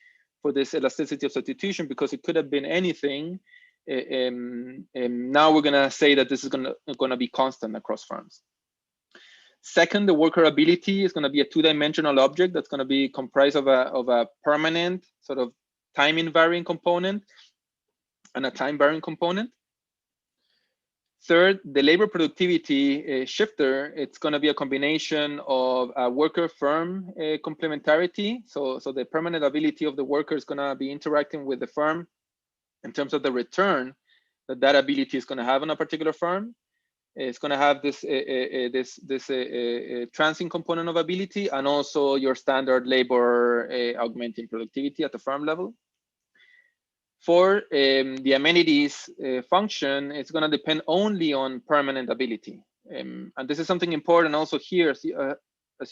Speaker 3: for this elasticity of substitution because it could have been anything. Now we're gonna say that this is gonna be constant across firms. Second, the worker ability is gonna be a two-dimensional object that's gonna be comprised of a permanent sort of time invariant component and a time varying component. Third, the labor productivity shifter, it's gonna be a combination of a worker firm complementarity. So the permanent ability of the worker is gonna be interacting with the firm in terms of the return that ability is going to have on a particular firm. It's going to have this transient component of ability and also your standard labor augmenting productivity at the firm level. For the amenities function, it's going to depend only on permanent ability. And this is something important also here, as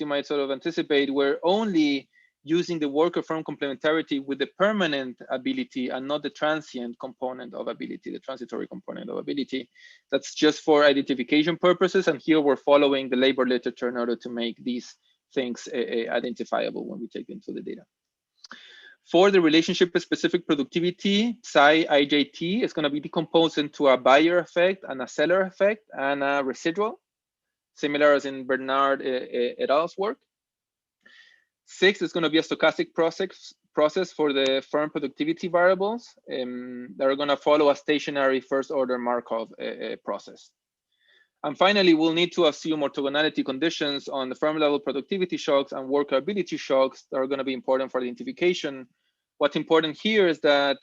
Speaker 3: you might sort of anticipate, we're only using the worker firm complementarity with the permanent ability and not the transient component of ability, the transitory component of ability. That's just for identification purposes. And here we're following the labor literature in order to make these things identifiable when we take them to the data. For the relationship specific productivity, psi IJT is going to be decomposed into a buyer effect and a seller effect and a residual, similar as in Bernard et al.'s work. 6 is going to be a stochastic process for the firm productivity variables that are going to follow a stationary first order Markov process. And finally, we'll need to assume orthogonality conditions on the firm level productivity shocks and worker ability shocks that are going to be important for identification. What's important here is that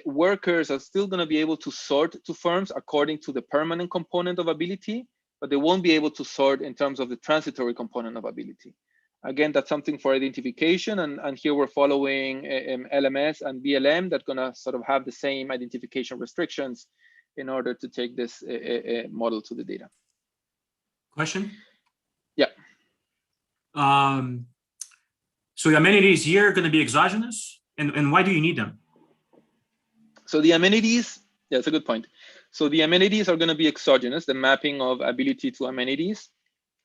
Speaker 3: workers are still going to be able to sort to firms according to the permanent component of ability, but they won't be able to sort in terms of the transitory component of ability. Again, that's something for identification, and here we're following LMS and BLM that's going to sort of have the same identification restrictions in order to take this model to the data.
Speaker 6: Question?
Speaker 3: Yeah.
Speaker 6: So the amenities here are going to be exogenous, and why do you need them?
Speaker 3: So the amenities, yeah, that's a good point. So the amenities are going to be exogenous, the mapping of ability to amenities.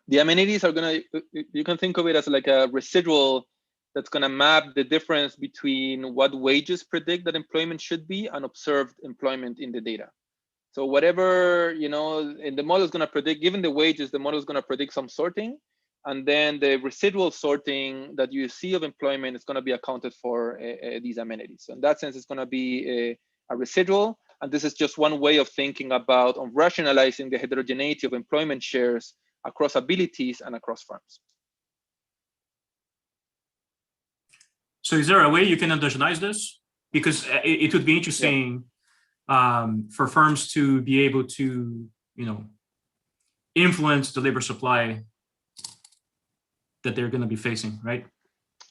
Speaker 3: The amenities are going to, you can think of it as like a residual that's going to map the difference between what wages predict that employment should be and observed employment in the data. So whatever, in the model is going to predict, given the wages, the model is going to predict some sorting. And then the residual sorting that you see of employment is going to be accounted for these amenities. So in that sense, it's going to be a residual. And this is just one way of thinking about rationalizing the heterogeneity of employment shares across abilities and across firms.
Speaker 6: So is there a way you can endogenize this? Because it would be interesting for firms to be able to, influence the labor supply that they're going to be facing, right?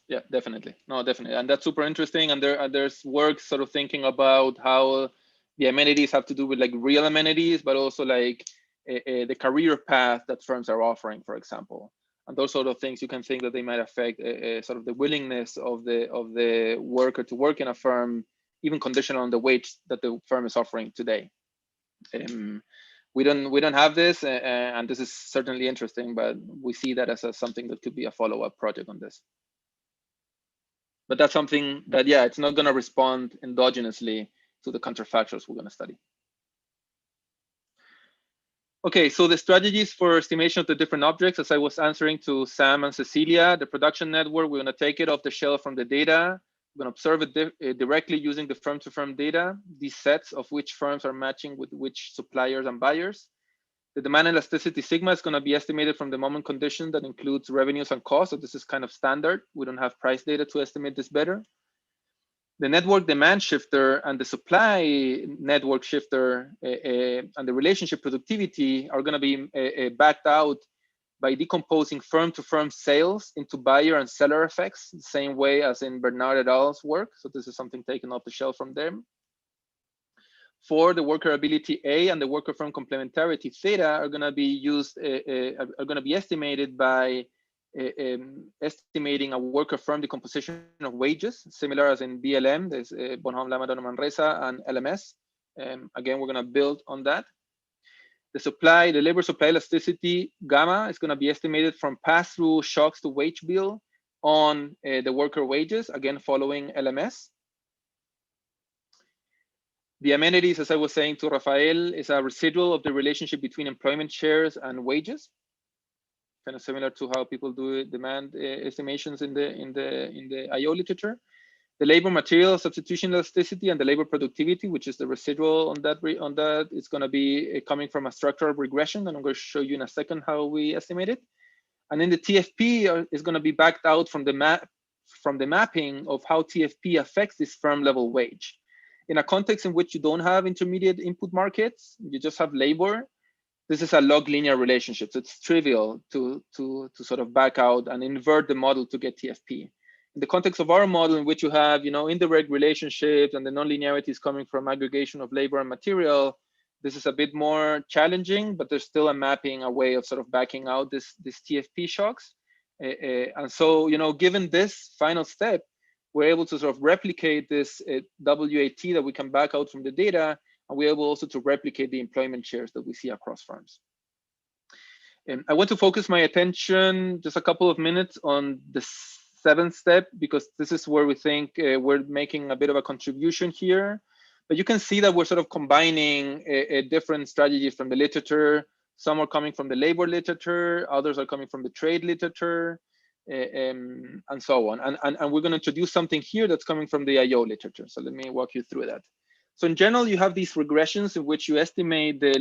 Speaker 3: Yeah, definitely. No, definitely. And that's super interesting. And there's work sort of thinking about how the amenities have to do with like real amenities, but also like the career path that firms are offering, for example. And those sort of things you can think that they might affect sort of the willingness of the worker to work in a firm, even conditional on the wage that the firm is offering today. We don't have this, and this is certainly interesting, but we see that as something that could be a follow-up project on this. But that's something that, yeah, it's not going to respond endogenously to the counterfactuals we're going to study. Okay, so the strategies for estimation of the different objects, as I was answering to Sam and Cecilia, the production network, we're going to take it off the shelf from the data. We're going to observe it directly using the firm-to-firm data, these sets of which firms are matching with which suppliers and buyers. The demand elasticity sigma is going to be estimated from the moment condition that includes revenues and costs. So this is kind of standard. We don't have price data to estimate this better. The network demand shifter and the supply network shifter and the relationship productivity are going to be backed out by decomposing firm-to-firm sales into buyer and seller effects, the same way as in Bernard et al.'s work. So this is something taken off the shelf from them. For the worker ability A and the worker firm complementarity theta are going to be used, are going to be estimated by estimating a worker firm decomposition of wages, similar as in BLM, there's Bonhomme, Lamadon, Manresa, and LMS. Again, we're going to build on that. The labor supply elasticity gamma is going to be estimated from pass-through shocks to wage bill on the worker wages, again, following LMS. The amenities, as I was saying to Rafael, is a residual of the relationship between employment shares and wages, kind of similar to how people do demand estimations in the IO literature. The labor material substitution elasticity and the labor productivity, which is the residual on that, is going to be coming from a structural regression, and I'm going to show you in a second how we estimate it. And then the TFP is going to be backed out from the mapping of how TFP affects this firm level wage. In a context in which you don't have intermediate input markets, you just have labor, this is a log linear relationship. So it's trivial to sort of back out and invert the model to get TFP. In the context of our model, in which you have, indirect relationships and the nonlinearity is coming from aggregation of labor and material, this is a bit more challenging, but there's still a mapping, a way of sort of backing out this TFP shocks. And so, given this final step, we're able to sort of replicate this WAT that we can back out from the data, and we're able also to replicate the employment shares that we see across firms. I want to focus my attention just a couple of minutes on the 7th step, because this is where we think we're making a bit of a contribution here. But you can see that we're sort of combining different strategies from the literature. Some are coming from the labor literature, others are coming from the trade literature, and so on. And we're going to introduce something here that's coming from the IO literature. So let me walk you through that. So in general, you have these regressions in which you estimate the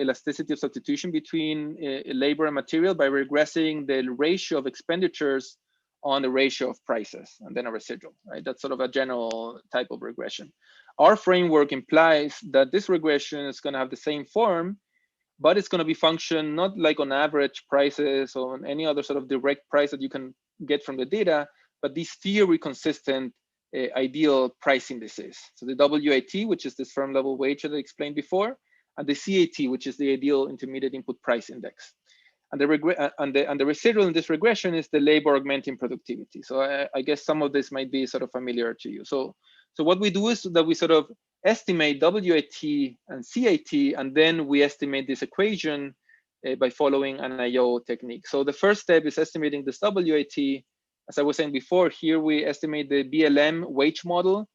Speaker 3: elasticity of substitution between labor and material by regressing the ratio of expenditures on the ratio of prices, and then a residual, right? That's sort of a general type of regression. Our framework implies that this regression is going to have the same form, but it's going to be functioned not like on average prices or on any other sort of direct price that you can get from the data, but these theory consistent ideal price indices. So the WAT, which is this firm level wage that I explained before, and the CAT, which is the ideal intermediate input price index. And the residual in this regression is the labor augmenting productivity. So I guess some of this might be sort of familiar to you. So what we do is that we sort of estimate WAT and CAT, and then we estimate this equation by following an IO technique. So the first step is estimating this WAT. As I was saying before, here we estimate the BLM wage model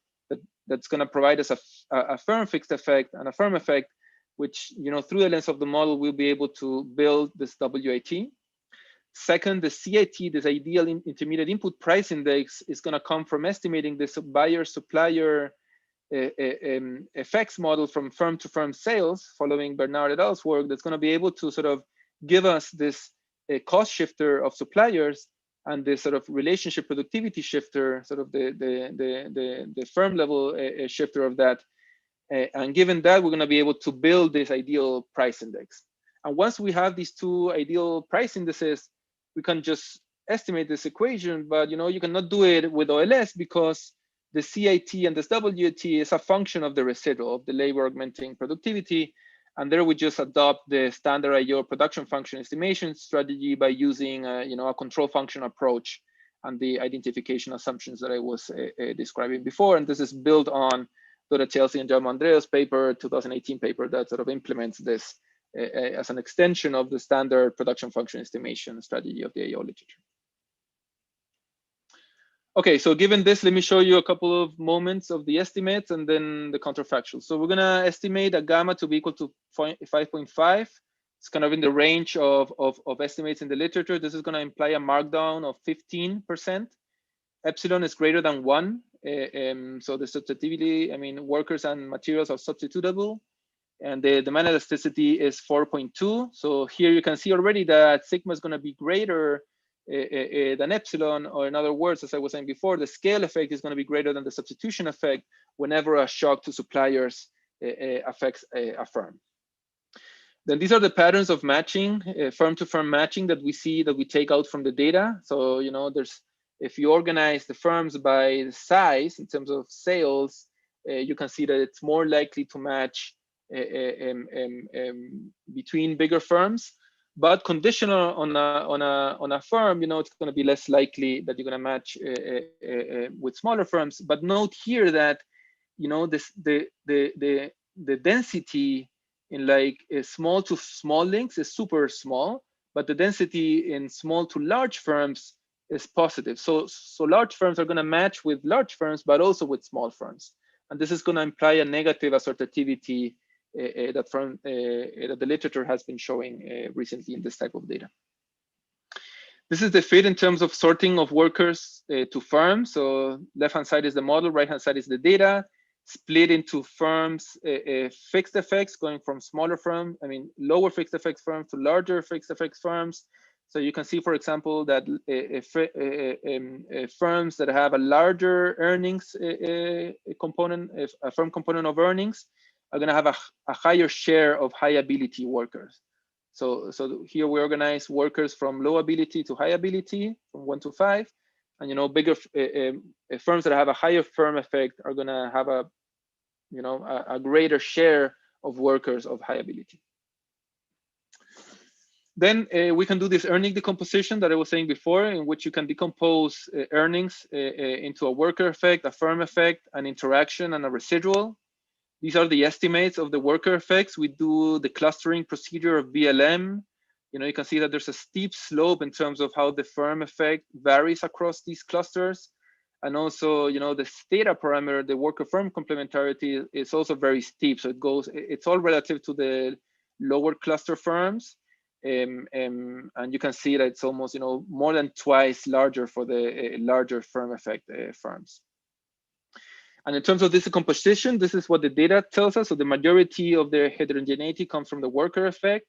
Speaker 3: that's going to provide us a firm fixed effect and a firm effect, which, through the lens of the model, we'll be able to build this WAT. Second, the CAT, this ideal intermediate input price index, is going to come from estimating this buyer-supplier effects model from firm-to-firm sales, following Bernard et al.'s work, that's going to be able to sort of give us this cost shifter of suppliers and this sort of relationship productivity shifter, sort of the firm level shifter of that. And given that, we're going to be able to build this ideal price index. And once we have these two ideal price indices, we can just estimate this equation. But you cannot do it with OLS, because the CAT and this WAT is a function of the residual of the labor augmenting productivity. And there we just adopt the standard IO production function estimation strategy by using a control function approach and the identification assumptions that I was describing before. And this is built on Dora Chelsea and Jaume Andrea's paper, 2018 paper, that sort of implements this as an extension of the standard production function estimation strategy of the IO literature. Okay, so given this, let me show you a couple of moments of the estimates and then the counterfactual. So we're gonna estimate a gamma to be equal to 5.5. It's kind of in the range of estimates in the literature. This is going to imply a markdown of 15%. Epsilon is greater than 1. So the substitutability, I mean, workers and materials are substitutable. And the demand elasticity is 4.2. So here you can see already that sigma is going to be greater than epsilon, or in other words, as I was saying before, the scale effect is going to be greater than the substitution effect whenever a shock to suppliers affects a firm. Then these are the patterns of matching, firm-to-firm matching that we see, that we take out from the data. So, you know, if you organize the firms by size in terms of sales, you can see that it's more likely to match between bigger firms, but conditional on a firm, you know, it's going to be less likely that you're going to match with smaller firms. But note here that, you know, the density in like small to small links is super small, but the density in small to large firms is positive. So large firms are going to match with large firms, but also with small firms. And this is going to imply a negative assortativity that the literature has been showing recently in this type of data. This is the fit in terms of sorting of workers to firms. So left-hand side is the model, right-hand side is the data, split into firms, fixed effects going from smaller firms, lower fixed effects firms to larger fixed effects firms. So you can see, for example, that firms that have a larger earnings component, a firm component of earnings, are going to have a higher share of high ability workers. So here we organize workers from low ability to high ability, from 1 to 5. And, you know, bigger firms that have a higher firm effect are going to have a greater share of workers of high ability. Then we can do this earning decomposition that I was saying before, in which you can decompose earnings into a worker effect, a firm effect, an interaction, and a residual. These are the estimates of the worker effects. We do the clustering procedure of BLM. You know, you can see that there's a steep slope in terms of how the firm effect varies across these clusters. And also, you know, the theta parameter, the worker firm complementarity, is also very steep. So it's all relative to the lower cluster firms. And you can see that it's almost, you know, more than twice larger for the larger firm effect firms. And in terms of this decomposition, this is what the data tells us. So the majority of the heterogeneity comes from the worker effect.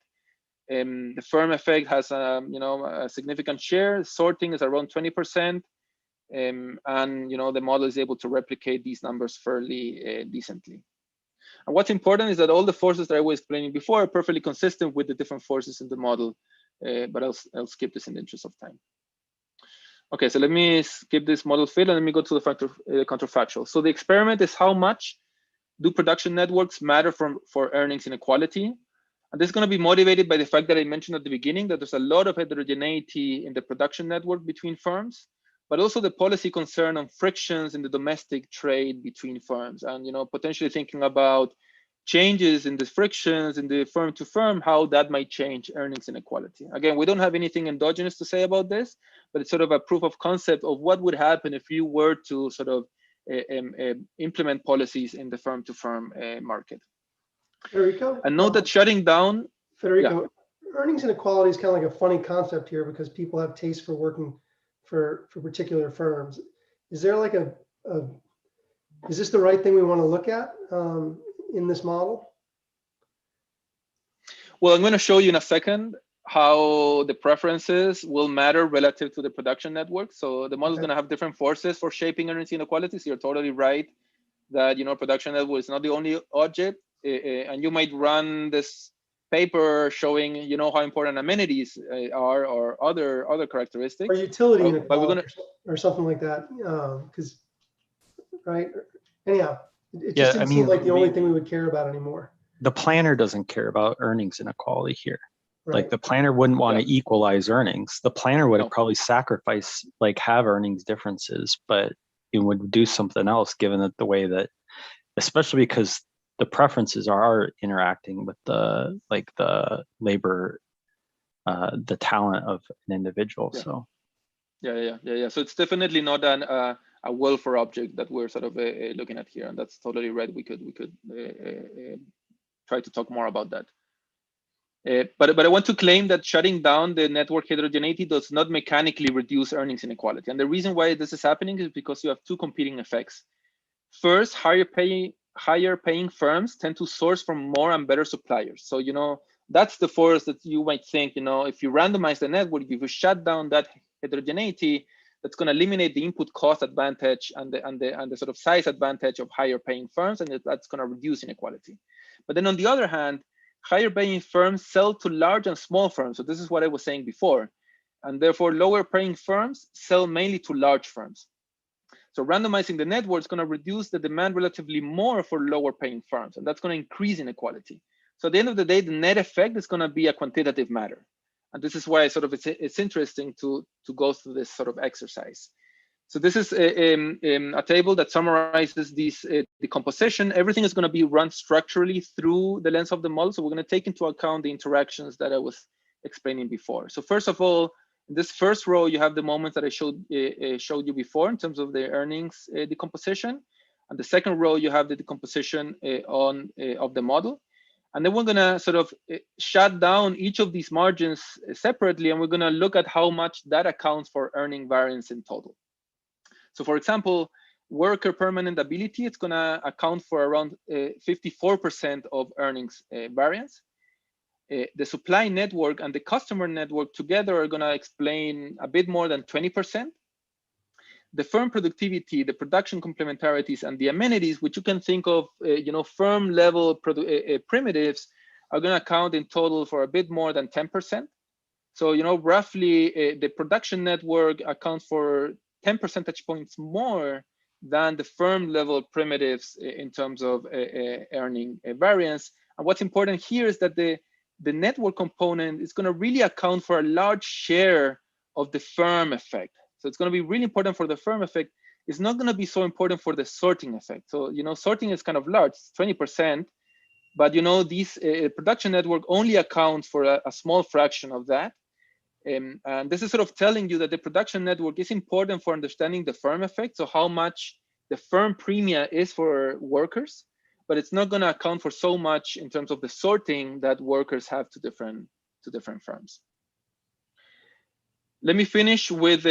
Speaker 3: The firm effect has a significant share. Sorting is around 20%. And you know, the model is able to replicate these numbers fairly decently. And what's important is that all the forces that I was explaining before are perfectly consistent with the different forces in the model. But I'll skip this in the interest of time. Okay, so let me skip this model fit and let me go to the counterfactual. So the experiment is how much do production networks matter for earnings inequality? And this is going to be motivated by the fact that I mentioned at the beginning that there's a lot of heterogeneity in the production network between firms, but also the policy concern on frictions in the domestic trade between firms, and, you know, potentially thinking about changes in the frictions in the firm to firm, how that might change earnings inequality. Again, we don't have anything endogenous to say about this, but it's sort of a proof of concept of what would happen if you were to sort of implement policies in the firm to firm market.
Speaker 1: Federico?
Speaker 3: And note that shutting down.
Speaker 1: Federico, earnings inequality is kind of like a funny concept here because people have taste for working for particular firms. Is there like is this the right thing we want to look at in this model?
Speaker 3: Well, I'm going to show you in a second how the preferences will matter relative to the production network. So the model is going to have different forces for shaping earnings inequalities. You're totally right that, you know, production network is not the only object, and you might run this paper showing, you know, how important amenities are, or other characteristics,
Speaker 1: or utility
Speaker 3: but we're
Speaker 1: inequality,
Speaker 3: gonna,
Speaker 1: or something like that, because right, anyhow, it just didn't seem like the only thing we would care about anymore.
Speaker 8: The planner doesn't care about earnings inequality here.
Speaker 1: Right.
Speaker 8: Like the planner wouldn't want to equalize earnings. The planner would probably sacrifice, like, have earnings differences, but it would do something else, given that the way that, especially because the preferences are interacting with the labor, the talent of an individual. So
Speaker 3: So it's definitely not a welfare object that we're sort of looking at here, and that's totally right. We could try to talk more about that. But I want to claim that shutting down the network heterogeneity does not mechanically reduce earnings inequality. And the reason why this is happening is because you have two competing effects. First, higher paying firms tend to source from more and better suppliers. So, that's the force that you might think, if you randomize the network, if you shut down that heterogeneity, that's going to eliminate the input cost advantage and the sort of size advantage of higher paying firms, and that's going to reduce inequality. But then on the other hand, higher paying firms sell to large and small firms. So this is what I was saying before. And therefore, lower paying firms sell mainly to large firms. So randomizing the network is going to reduce the demand relatively more for lower paying firms, and that's going to increase inequality. So at the end of the day, the net effect is going to be a quantitative matter. And this is why it's interesting to go through this sort of exercise. So this is a table that summarizes this decomposition. Everything is going to be run structurally through the lens of the model. So we're going to take into account the interactions that I was explaining before. So first of all, in this first row, you have the moments that I showed you before in terms of the earnings decomposition. And the second row, you have the decomposition of the model. And then we're going to sort of shut down each of these margins separately, and we're going to look at how much that accounts for earning variance in total. So for example, worker permanent ability, it's going to account for around 54% of earnings variance. The supply network and the customer network together are going to explain a bit more than 20%. The firm productivity, the production complementarities, and the amenities, which you can think of, firm level primitives, are going to account in total for a bit more than 10%. So, roughly the production network accounts for 10 percentage points more than the firm level primitives in terms of earning variance. And what's important here is that the network component is going to really account for a large share of the firm effect. So it's going to be really important for the firm effect. It's not going to be so important for the sorting effect. So, sorting is kind of large, it's 20%, but, these production network only accounts for a small fraction of that. And this is sort of telling you that the production network is important for understanding the firm effect. So how much the firm premia is for workers, but it's not going to account for so much in terms of the sorting that workers have to different firms. Let me finish with,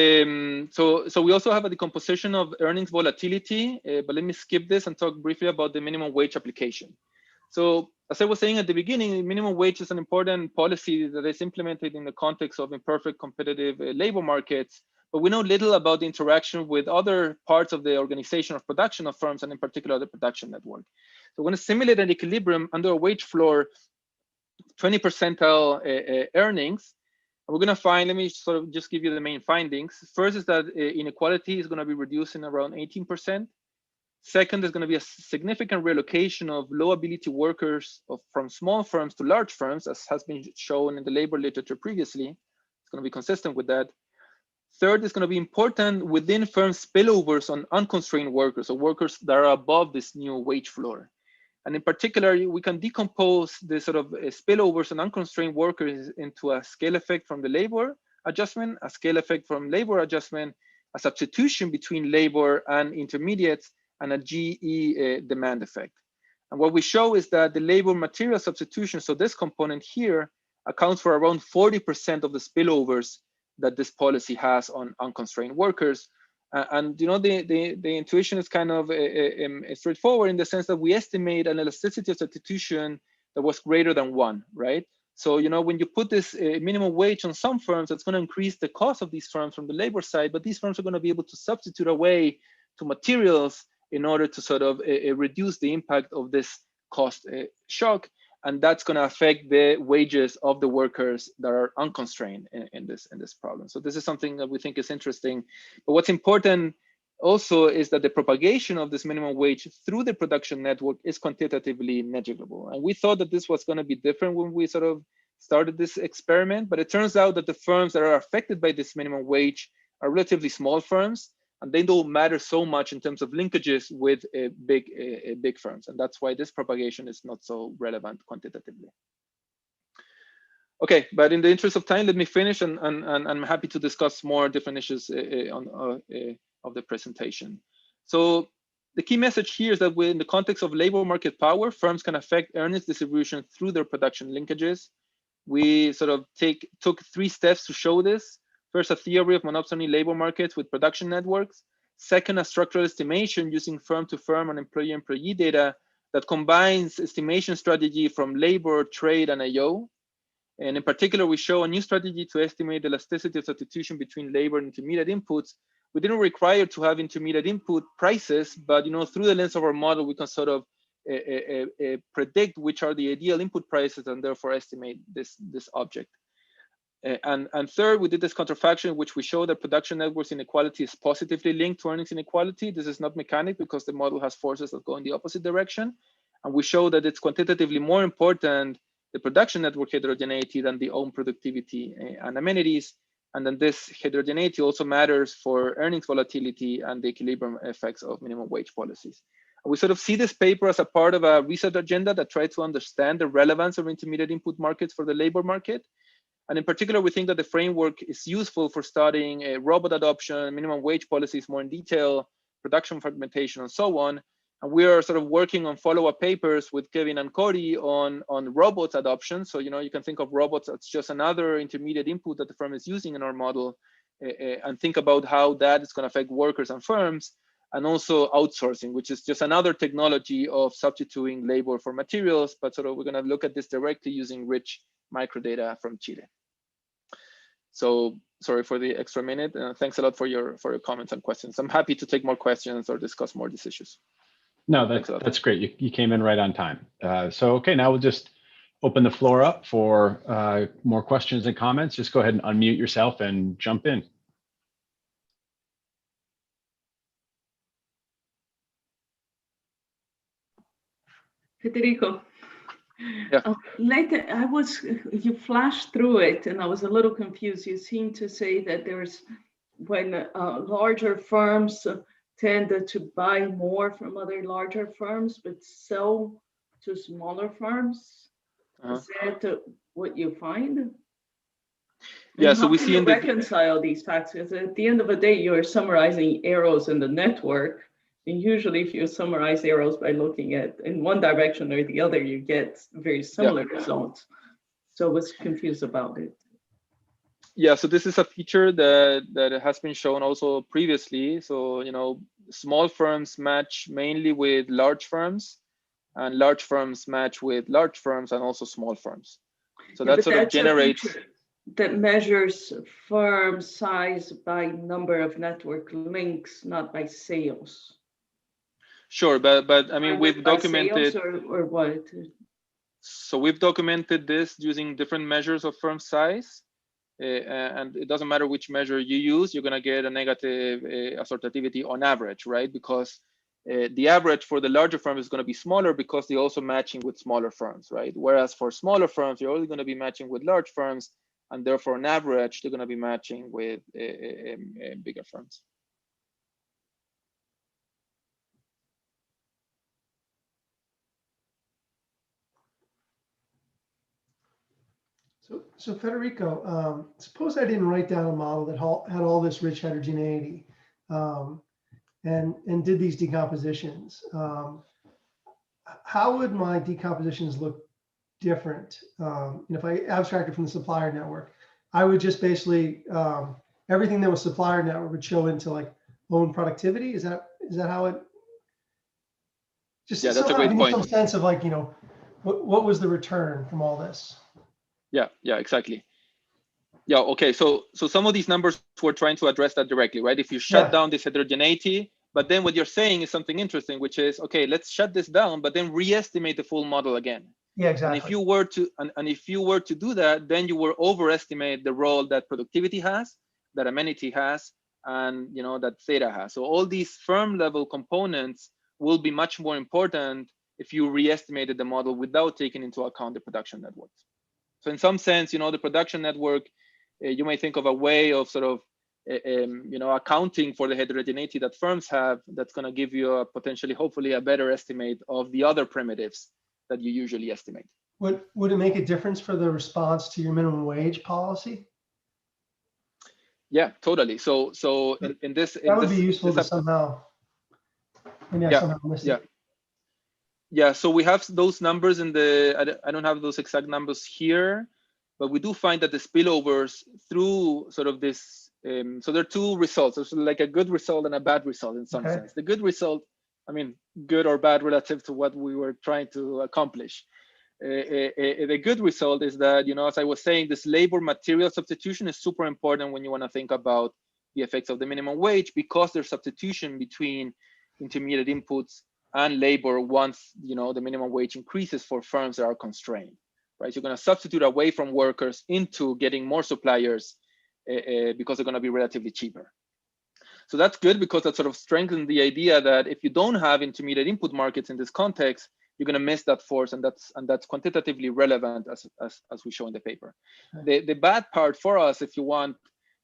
Speaker 3: so we also have a decomposition of earnings volatility, but let me skip this and talk briefly about the minimum wage application. So as I was saying at the beginning, minimum wage is an important policy that is implemented in the context of imperfect competitive labor markets, but we know little about the interaction with other parts of the organization of production of firms, and in particular, the production network. So we're going to simulate an equilibrium under a wage floor, 20 percentile earnings. We're going to find, let me sort of just give you the main findings. First is that inequality is going to be reduced in around 18%. Second, there's going to be a significant relocation of low ability workers from small firms to large firms, as has been shown in the labor literature previously. It's going to be consistent with that. Third, is going to be important within firms spillovers on unconstrained workers, or workers that are above this new wage floor. And in particular, we can decompose the sort of spillovers and unconstrained workers into a scale effect from the labor adjustment, a scale effect from labor adjustment, a substitution between labor and intermediates, and a GE demand effect. And what we show is that the labor material substitution, so this component here, accounts for around 40% of the spillovers that this policy has on unconstrained workers. And the intuition is kind of straightforward in the sense that we estimate an elasticity of substitution that was greater than 1, right? So when you put this minimum wage on some firms, that's going to increase the cost of these firms from the labor side, but these firms are going to be able to substitute away to materials in order to sort of reduce the impact of this cost shock. And that's going to affect the wages of the workers that are unconstrained in this problem. So this is something that we think is interesting. But what's important also is that the propagation of this minimum wage through the production network is quantitatively negligible. And we thought that this was going to be different when we sort of started this experiment, but it turns out that the firms that are affected by this minimum wage are relatively small firms, and they don't matter so much in terms of linkages with big firms. And that's why this propagation is not so relevant quantitatively. Okay, but in the interest of time, let me finish, and I'm happy to discuss more different issues of the presentation. So the key message here is that in the context of labor market power, firms can affect earnings distribution through their production linkages. we sort of took 3 steps to show this. First, a theory of monopsony labor markets with production networks. Second, a structural estimation using firm-to-firm and employee-employee data that combines estimation strategy from labor, trade, and AO. And in particular, we show a new strategy to estimate the elasticity of substitution between labor and intermediate inputs. We didn't require to have intermediate input prices, but through the lens of our model, we can sort of predict which are the ideal input prices and therefore estimate this object. And third, we did this counterfaction in which we show that production networks inequality is positively linked to earnings inequality. This is not mechanic because the model has forces that go in the opposite direction. And we show that it's quantitatively more important, the production network heterogeneity, than the own productivity and amenities. And then this heterogeneity also matters for earnings volatility and the equilibrium effects of minimum wage policies. And we sort of see this paper as a part of a research agenda that tries to understand the relevance of intermediate input markets for the labor market. And in particular, we think that the framework is useful for studying robot adoption, minimum wage policies more in detail, production fragmentation, and so on. And we are sort of working on follow-up papers with Kevin and Cody on robots adoption. So, you can think of robots as just another intermediate input that the firm is using in our model, and think about how that is going to affect workers and firms, and also outsourcing, which is just another technology of substituting labor for materials. But sort of we're going to look at this directly using rich microdata from Chile. So sorry for the extra minute. Thanks a lot for your comments and questions. I'm happy to take more questions or discuss more these issues.
Speaker 2: No, that's great. You came in right on time. So, okay, now we'll just open the floor up for more questions and comments. Just go ahead and unmute yourself and jump in.
Speaker 4: Federico.
Speaker 3: Yeah.
Speaker 4: Later, you flashed through it and I was a little confused. You seem to say that when larger firms tend to buy more from other larger firms, but sell to smaller firms. Is that what you find?
Speaker 3: Yeah,
Speaker 4: and
Speaker 3: so we see in the
Speaker 4: reconcile these facts, because at the end of the day, you're summarizing errors in the network. And usually if you summarize errors by looking at in one direction or the other, you get very similar results. So I was confused about it.
Speaker 3: Yeah, so this is a feature that has been shown also previously. So, small firms match mainly with large firms, and large firms match with large firms and also small firms. So that sort of generates.
Speaker 4: That measures firm size by number of network links, not by sales.
Speaker 3: Sure, but I mean, we've documented.
Speaker 4: Or what? So
Speaker 3: we've documented this using different measures of firm size. And it doesn't matter which measure you use, you're going to get a negative assortativity on average, right? Because the average for the larger firm is going to be smaller because they're also matching with smaller firms, right? Whereas for smaller firms, you're only going to be matching with large firms, and therefore on average, they're going to be matching with bigger firms.
Speaker 1: So Federico, suppose I didn't write down a model that had all this rich heterogeneity and did these decompositions. How would my decompositions look different? If I abstracted from the supplier network, I would just basically, everything that was supplier network would show into like own productivity. Is that how it? Just
Speaker 3: yeah, that's a great point.
Speaker 1: Some sense of like, what was the return from all this?
Speaker 3: Yeah, exactly. Yeah, okay, so some of these numbers we're trying to address that directly, right? If you shut down this heterogeneity, but then what you're saying is something interesting, which is, okay, let's shut this down, but then re-estimate the full model again.
Speaker 1: Yeah, exactly.
Speaker 3: And if you were to do that, then you will overestimate the role that productivity has, that amenity has, and that theta has. So all these firm level components will be much more important if you re-estimated the model without taking into account the production networks. So in some sense, the production network, you may think of a way of sort of, accounting for the heterogeneity that firms have. That's going to give you a potentially, hopefully, a better estimate of the other primitives that you usually estimate.
Speaker 1: Would it make a difference for the response to your minimum wage policy?
Speaker 3: Yeah, totally. So in this,
Speaker 1: that would be useful to somehow. Maybe I somehow missed it.
Speaker 3: Yeah, so we have those numbers in the, I don't have those exact numbers here, but we do find that the spillovers through sort of this, so there are two results. There's like a good result and a bad result in some sense. The good result, I mean, good or bad relative to what we were trying to accomplish. The good result is that, as I was saying, this labor material substitution is super important when you want to think about the effects of the minimum wage, because there's substitution between intermediate inputs and labor once, the minimum wage increases for firms that are constrained, right? You're going to substitute away from workers into getting more suppliers because they're going to be relatively cheaper. So that's good, because that sort of strengthens the idea that if you don't have intermediate input markets in this context, you're going to miss that force, and that's quantitatively relevant as we show in the paper. The bad part for us, if you want,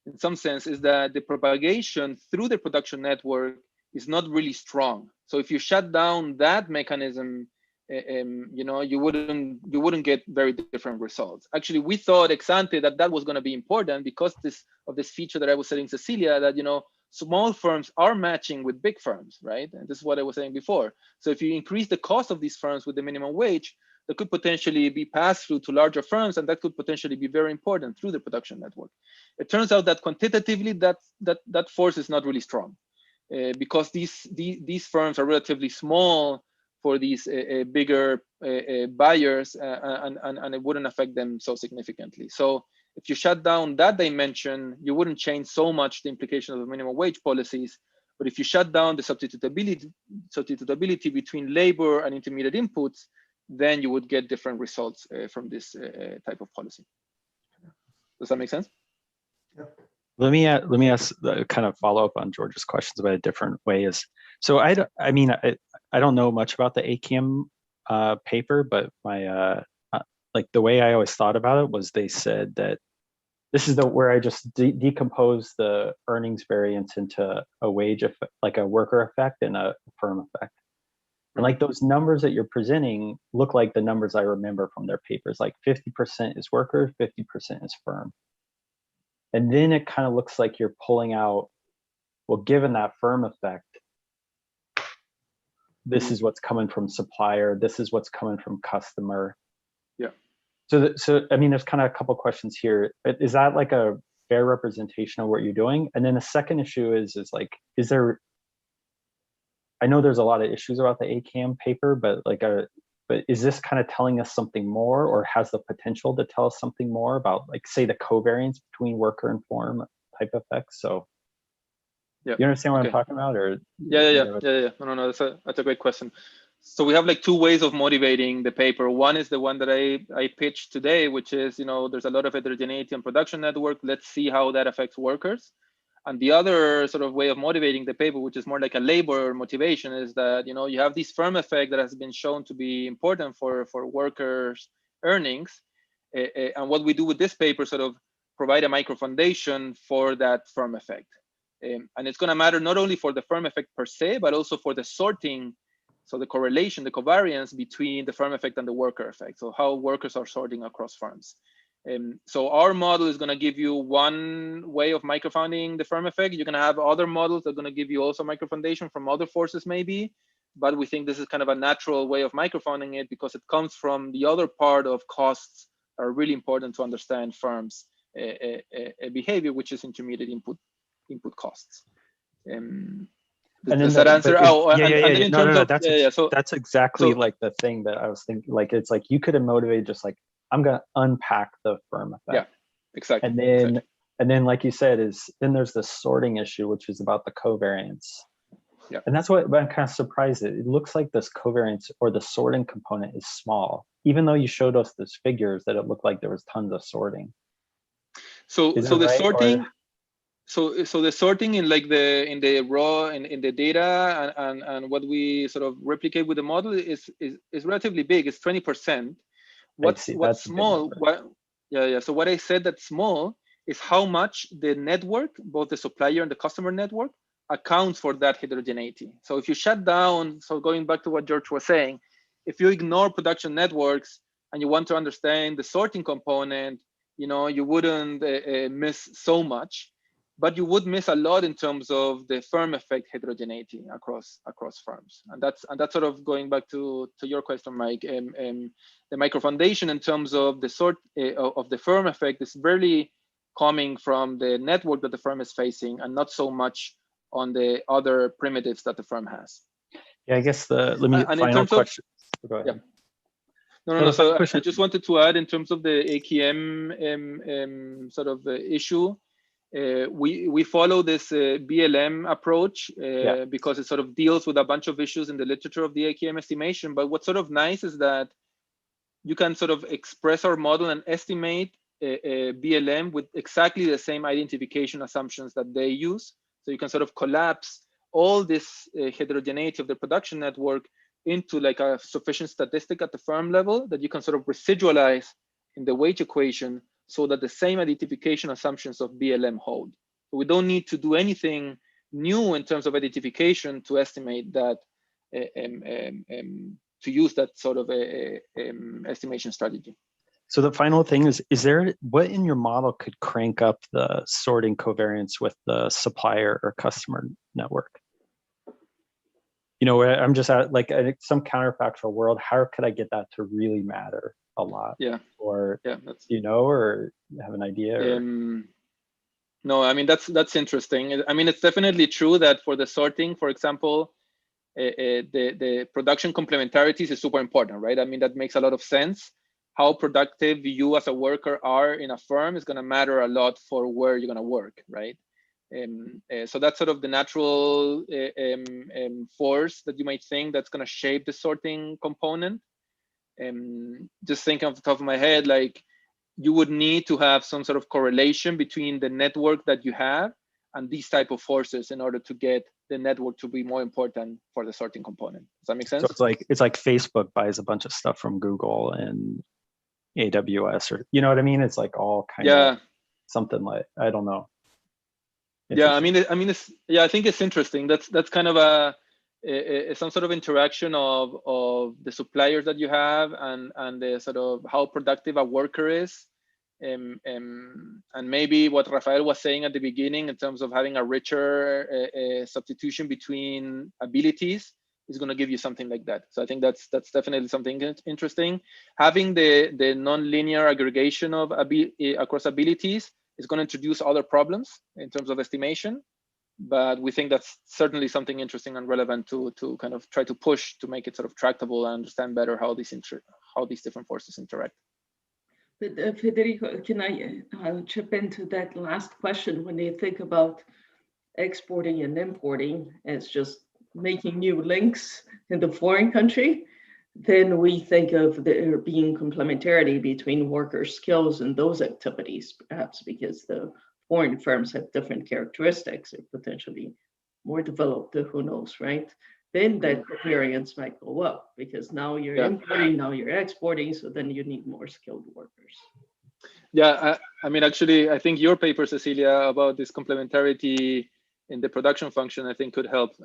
Speaker 3: in some sense, is that the propagation through the production network is not really strong. So if you shut down that mechanism, you wouldn't get very different results. Actually, we thought ex ante that was going to be important because of this feature that I was telling Cecilia, that small firms are matching with big firms, right? And this is what I was saying before. So if you increase the cost of these firms with the minimum wage, that could potentially be passed through to larger firms, and that could potentially be very important through the production network. It turns out that quantitatively, that force is not really strong, because these firms are relatively small for these bigger buyers, and it wouldn't affect them so significantly. So if you shut down that dimension, you wouldn't change so much the implication of the minimum wage policies. But if you shut down the substitutability between labor and intermediate inputs, then you would get different results from this type of policy. Does that make sense?
Speaker 1: Yeah.
Speaker 8: Let me ask kind of follow up on George's questions about a different way. So I don't know much about the ACAM paper, but my like the way I always thought about it was they said that this is where I just decompose the earnings variance into a wage effect, like a worker effect and a firm effect. And like those numbers that you're presenting look like the numbers I remember from their papers, like 50% is workers, 50% is firm. And then it kind of looks like you're pulling out, well, given that firm effect, this is what's coming from supplier, this is what's coming from customer.
Speaker 3: Yeah.
Speaker 8: So I mean, there's kind of a couple questions here. Is that like a fair representation of what you're doing? And then the second issue is like, I know there's a lot of issues about the ACAM paper, but but is this kind of telling us something more, or has the potential to tell us something more about, like, say, the covariance between worker and firm type effects? So
Speaker 3: yeah,
Speaker 8: you understand what I'm talking about, or?
Speaker 3: Yeah. No, that's a great question. So we have like two ways of motivating the paper. One is the one that I pitched today, which is, there's a lot of heterogeneity on production network. Let's see how that affects workers. And the other sort of way of motivating the paper, which is more like a labor motivation, is that, you have this firm effect that has been shown to be important for workers' earnings. And what we do with this paper sort of provide a micro foundation for that firm effect. And it's going to matter not only for the firm effect per se, but also for the sorting. So the correlation, the covariance between the firm effect and the worker effect. So how workers are sorting across firms. So our model is going to give you one way of microfounding the firm effect. You're going to have other models that are going to give you also microfoundation from other forces maybe, but we think this is kind of a natural way of microfounding it because it comes from the other part of costs that are really important to understand firms' behavior, which is intermediate input costs. Does that answer?
Speaker 8: So that's exactly like the thing that I was thinking. Like, it's like you could have motivated just like, I'm going to unpack the firm effect.
Speaker 3: Yeah, exactly.
Speaker 8: And then like you said, then there's the sorting issue, which is about the covariance.
Speaker 3: Yeah.
Speaker 8: And that's what I'm kind of surprised at. It looks like this covariance or the sorting component is small, even though you showed us these figures that it looked like there was tons of sorting.
Speaker 3: So the sorting. So the sorting in like in the raw in the data and what we sort of replicate with the model is relatively big. It's 20%. What's small? So what I said that's small is how much the network, both the supplier and the customer network, accounts for that heterogeneity. So if you shut down, so going back to what George was saying, if you ignore production networks and you want to understand the sorting component, you wouldn't miss so much. but you would miss a lot in terms of the firm effect heterogeneity across firms. And that's sort of going back to your question, Mike. The micro foundation in terms of the sort of the firm effect is really coming from the network that the firm is facing, and not so much on the other primitives that the firm has.
Speaker 8: Yeah, I guess let me final question. Go ahead.
Speaker 3: Yeah. No. So I just wanted to add in terms of the AKM sort of issue. We follow this BLM approach because it sort of deals with a bunch of issues in the literature of the AKM estimation. But what's sort of nice is that you can sort of express our model and estimate a BLM with exactly the same identification assumptions that they use. So you can sort of collapse all this heterogeneity of the production network into like a sufficient statistic at the firm level that you can sort of residualize in the wage equation, so that the same identification assumptions of BLM hold. So we don't need to do anything new in terms of identification to estimate that, to use that sort of estimation strategy.
Speaker 8: So the final thing is there, what in your model could crank up the sorting covariance with the supplier or customer network? You know, I'm just at like some counterfactual world, how could I get that to really matter a lot?
Speaker 3: Yeah.
Speaker 8: Or,
Speaker 3: that's,
Speaker 8: you know, or have an idea? Or...
Speaker 3: No, I mean, that's interesting. I mean, it's definitely true that for the sorting, for example, the production complementarities is super important, right? I mean, that makes a lot of sense. How productive you as a worker are in a firm is going to matter a lot for where you're going to work, right? So that's sort of the natural force that you might think that's going to shape the sorting component. Just thinking off the top of my head, like you would need to have some sort of correlation between the network that you have and these type of forces in order to get the network to be more important for the sorting component. Does that make sense?
Speaker 8: So it's like Facebook buys a bunch of stuff from Google and AWS, or you know what I mean? It's like all kind of something like, I don't know.
Speaker 3: Yeah, I think it's interesting. That's kind of some sort of interaction of the suppliers that you have and the sort of how productive a worker is, and maybe what Rafael was saying at the beginning in terms of having a richer substitution between abilities is going to give you something like that. So I think that's definitely something interesting. Having the nonlinear aggregation of across abilities is going to introduce other problems in terms of estimation, but we think that's certainly something interesting and relevant to kind of try to push to make it sort of tractable and understand better how these different forces interact.
Speaker 4: But Federico, can I chip into that last question? When you think about exporting and importing as just making new links in the foreign country, then we think of there being complementarity between worker skills and those activities, perhaps because the foreign firms have different characteristics or potentially more developed, who knows, right? Then that variance might go up because now you're importing, now you're exporting, so then you need more skilled workers.
Speaker 3: Yeah, I mean, actually, I think your paper, Cecilia, about this complementarity in the production function, I think could help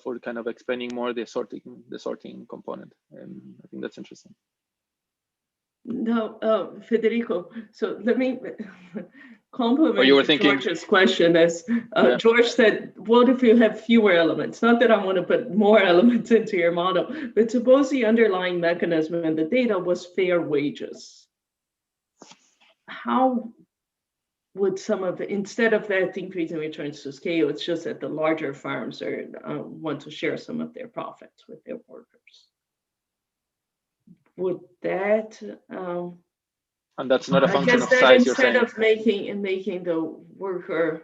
Speaker 3: for kind of explaining more the sorting component. I think that's interesting.
Speaker 4: No, Federico, so let me compliment
Speaker 3: you were thinking
Speaker 4: George's question as George said, what if you have fewer elements? Not that I want to put more elements into your model, but suppose the underlying mechanism and the data was fair wages. How would some of the, instead of that increase in returns to scale, it's just that the larger firms are want to share some of their profits with their workers? Would that
Speaker 3: and that's not a function of
Speaker 4: that
Speaker 3: size,
Speaker 4: instead of making the worker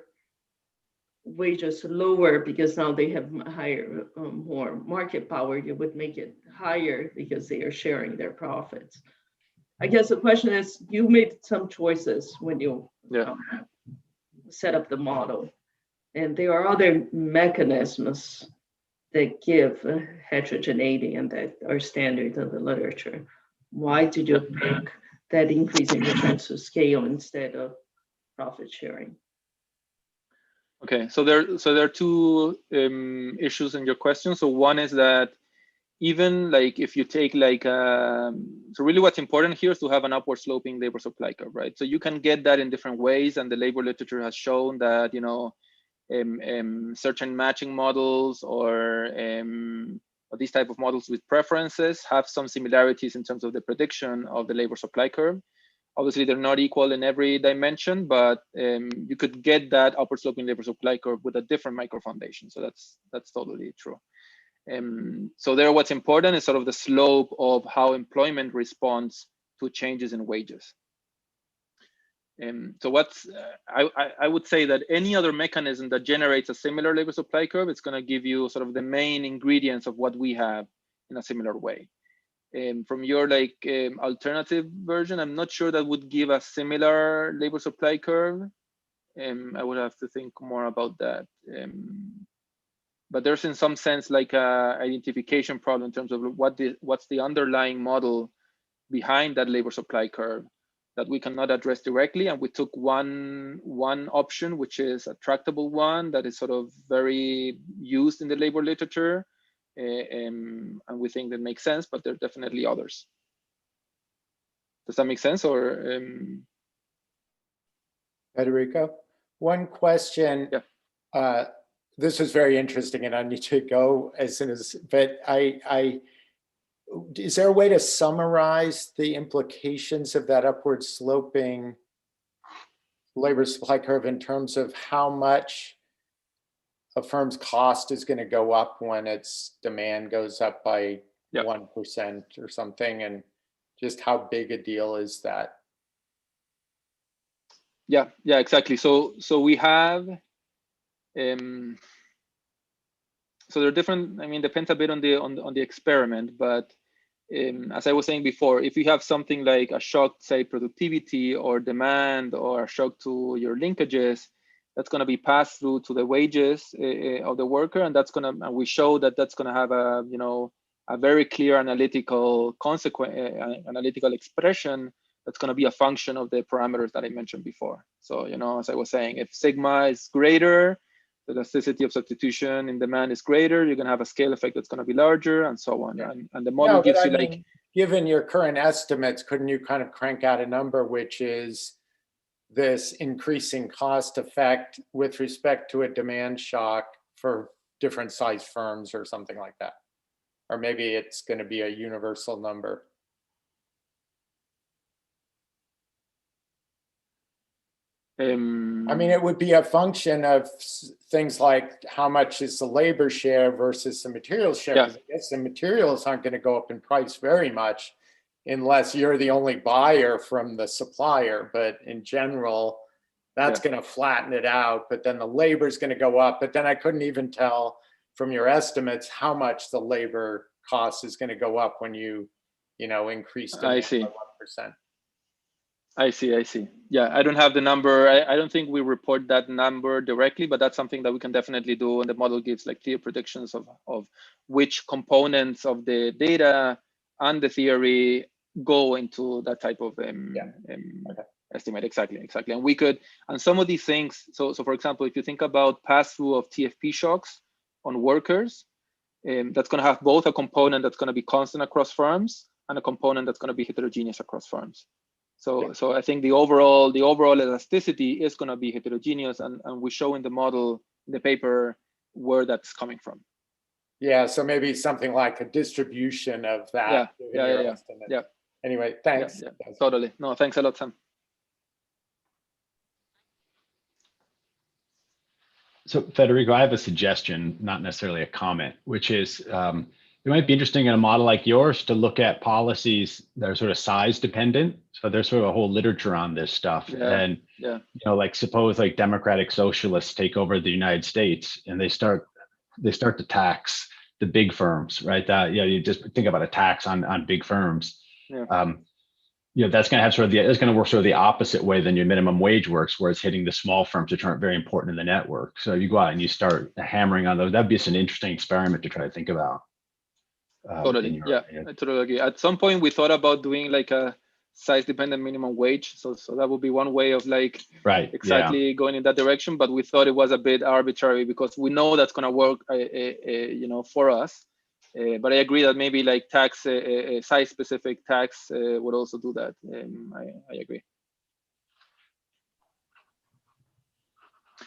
Speaker 4: wages lower because now they have higher more market power, you would make it higher because they are sharing their profits. I guess the question is, you made some choices when you set up the model, and there are other mechanisms that give heterogeneity and that are standard in the literature. Why did you pick that increase in returns to scale instead of profit sharing?
Speaker 3: Okay, so there are two issues in your question. So one is that even like if you take like, so really what's important here is to have an upward sloping labor supply curve, right? So you can get that in different ways. And the labor literature has shown that, you know, certain matching models or these type of models with preferences have some similarities in terms of the prediction of the labor supply curve. Obviously, they're not equal in every dimension, but you could get that upward sloping labor supply curve with a different micro foundation. So that's totally true. So there, what's important is sort of the slope of how employment responds to changes in wages. So what's I would say that any other mechanism that generates a similar labor supply curve, it's going to give you sort of the main ingredients of what we have in a similar way. From your like alternative version, I'm not sure that would give a similar labor supply curve. I would have to think more about that. But there's in some sense like a identification problem in terms of what's the underlying model behind that labor supply curve that we cannot address directly. And we took one option, which is a tractable one that is sort of very used in the labor literature. And we think that makes sense, but there are definitely others. Does that make sense? Or
Speaker 7: Federico, one question.
Speaker 3: Yeah.
Speaker 7: This is very interesting, and I need to go as soon as. But is there a way to summarize the implications of that upward sloping labor supply curve in terms of how much a firm's cost is going to go up when its demand goes up by 1% or something, and just how big a deal is that?
Speaker 3: Yeah, exactly. So we have, so there are different. I mean, depends a bit on the experiment, but as I was saying before, if you have something like a shock, say productivity or demand, or a shock to your linkages, that's going to be passed through to the wages of the worker, and that's going to. And we show that that's going to have a a very clear analytical analytical expression. That's going to be a function of the parameters that I mentioned before. So as I was saying, if sigma is greater, the elasticity of substitution in demand is greater, you're going to have a scale effect that's going to be larger, and so on.
Speaker 7: Yeah.
Speaker 3: And the model gives you like,
Speaker 7: given your current estimates, couldn't you kind of crank out a number which is this increasing cost effect with respect to a demand shock for different size firms or something like that? Or maybe it's going to be a universal number. I mean, it would be a function of things like how much is the labor share versus the materials share.
Speaker 3: Yeah.
Speaker 7: I guess the materials aren't going to go up in price very much unless you're the only buyer from the supplier. But in general, that's going to flatten it out. But then the labor is going to go up. But then I couldn't even tell from your estimates how much the labor cost is going to go up when you increase demand by 1%.
Speaker 3: I see. Yeah, I don't have the number. I don't think we report that number directly, but that's something that we can definitely do. And the model gives like clear predictions of which components of the data and the theory go into that type of estimate. Exactly. And we could, and some of these things, so for example, if you think about pass-through of TFP shocks on workers, that's going to have both a component that's going to be constant across firms and a component that's going to be heterogeneous across firms. So I think the overall elasticity is going to be heterogeneous, and we show in the model, in the paper, where that's coming from.
Speaker 7: Yeah, so maybe something like a distribution of that.
Speaker 3: Yeah.
Speaker 7: Anyway, thanks.
Speaker 3: Yeah, totally. No, thanks a lot, Sam.
Speaker 2: So Federico, I have a suggestion, not necessarily a comment, which is it might be interesting in a model like yours to look at policies that are sort of size dependent. So there's sort of a whole literature on this stuff. And, like suppose like democratic socialists take over the United States and they start to tax the big firms, right? That, you just think about a tax on big firms. That's going to have it's going to work sort of the opposite way than your minimum wage works, where it's hitting the small firms which aren't very important in the network. So you go out and you start hammering on those. That'd be an interesting experiment to try to think about.
Speaker 3: Totally. I totally agree. At some point, we thought about doing like a size-dependent minimum wage. So that would be one way of like going in that direction. But we thought it was a bit arbitrary because we know that's going to work, for us. But I agree that maybe like tax, size-specific tax would also do that. I agree.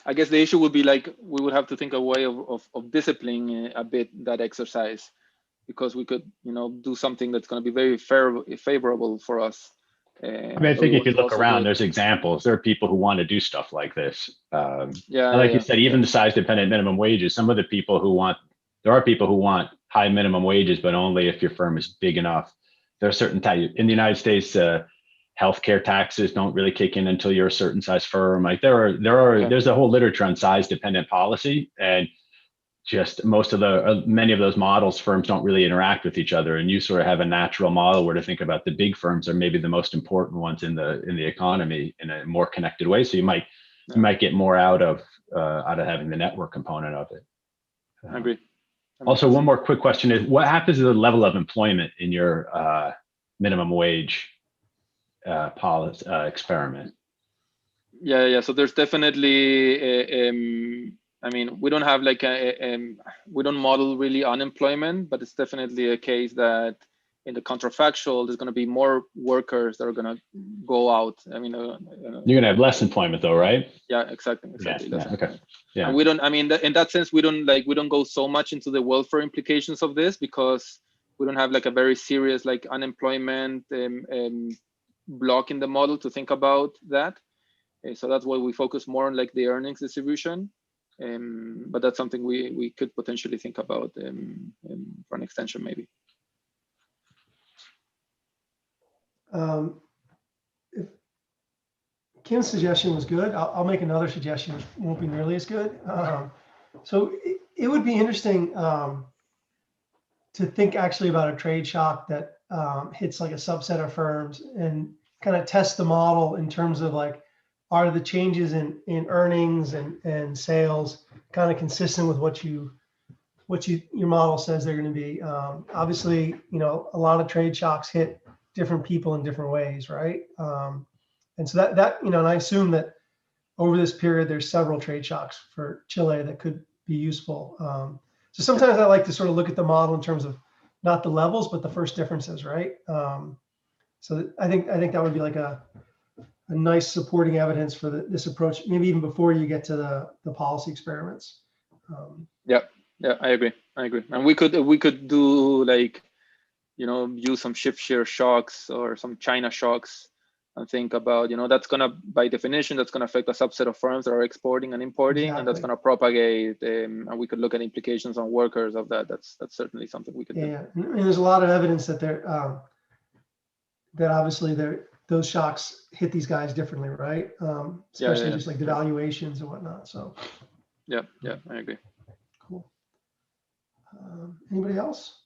Speaker 3: I guess the issue would be like we would have to think a way of disciplining a bit that exercise, because we could, do something that's going to be very favorable for us.
Speaker 2: I mean, I think if you look around, there's examples. There are people who want to do stuff like this. You said, even the size-dependent minimum wages. Some of the people who want, there are people who want high minimum wages, but only if your firm is big enough. There are certain types in the United States. Healthcare taxes don't really kick in until you're a certain size firm. Like there's a whole literature on size-dependent policy, and just many of those models, firms don't really interact with each other, and you sort of have a natural model where to think about the big firms are maybe the most important ones in the economy in a more connected way. So you might get more out of having the network component of it.
Speaker 3: I agree.
Speaker 2: Also, one more quick question is, what happens to the level of employment in your minimum wage policy experiment?
Speaker 3: Yeah. So there's definitely I mean, we don't have like we don't model really unemployment, but it's definitely a case that in the counterfactual, there's going to be more workers that are going to go out. I mean,
Speaker 2: you're going to have less employment though, right?
Speaker 3: Yeah, exactly.
Speaker 2: Yeah. Okay. Yeah.
Speaker 3: And we don't, I mean, in that sense, we don't go so much into the welfare implications of this, because we don't have like a very serious like unemployment block in the model to think about that. So that's why we focus more on like the earnings distribution. But that's something we could potentially think about for an extension maybe.
Speaker 1: If Kim's suggestion was good, I'll make another suggestion which won't be nearly as good. So it would be interesting to think actually about a trade shock that hits like a subset of firms, and kind of test the model in terms of like, are the changes in earnings and sales kind of consistent with what your model says they're going to be? Obviously, a lot of trade shocks hit different people in different ways, right? And so that and I assume that over this period, there's several trade shocks for Chile that could be useful. So sometimes I like to sort of look at the model in terms of not the levels, but the first differences, right? So I think that would be like a nice supporting evidence for this approach, maybe even before you get to the policy experiments.
Speaker 3: Yeah, I agree. And we could do like, use some shift share shocks or some China shocks, and think about, that's gonna, by definition, that's gonna affect a subset of firms that are exporting and importing, exactly. And that's gonna propagate. And we could look at implications on workers of that. That's certainly something we could do.
Speaker 1: Yeah, and there's a lot of evidence that that obviously those shocks hit these guys differently, right? Especially just like the valuations and whatnot. So
Speaker 3: yeah, I agree.
Speaker 1: Cool. Anybody else?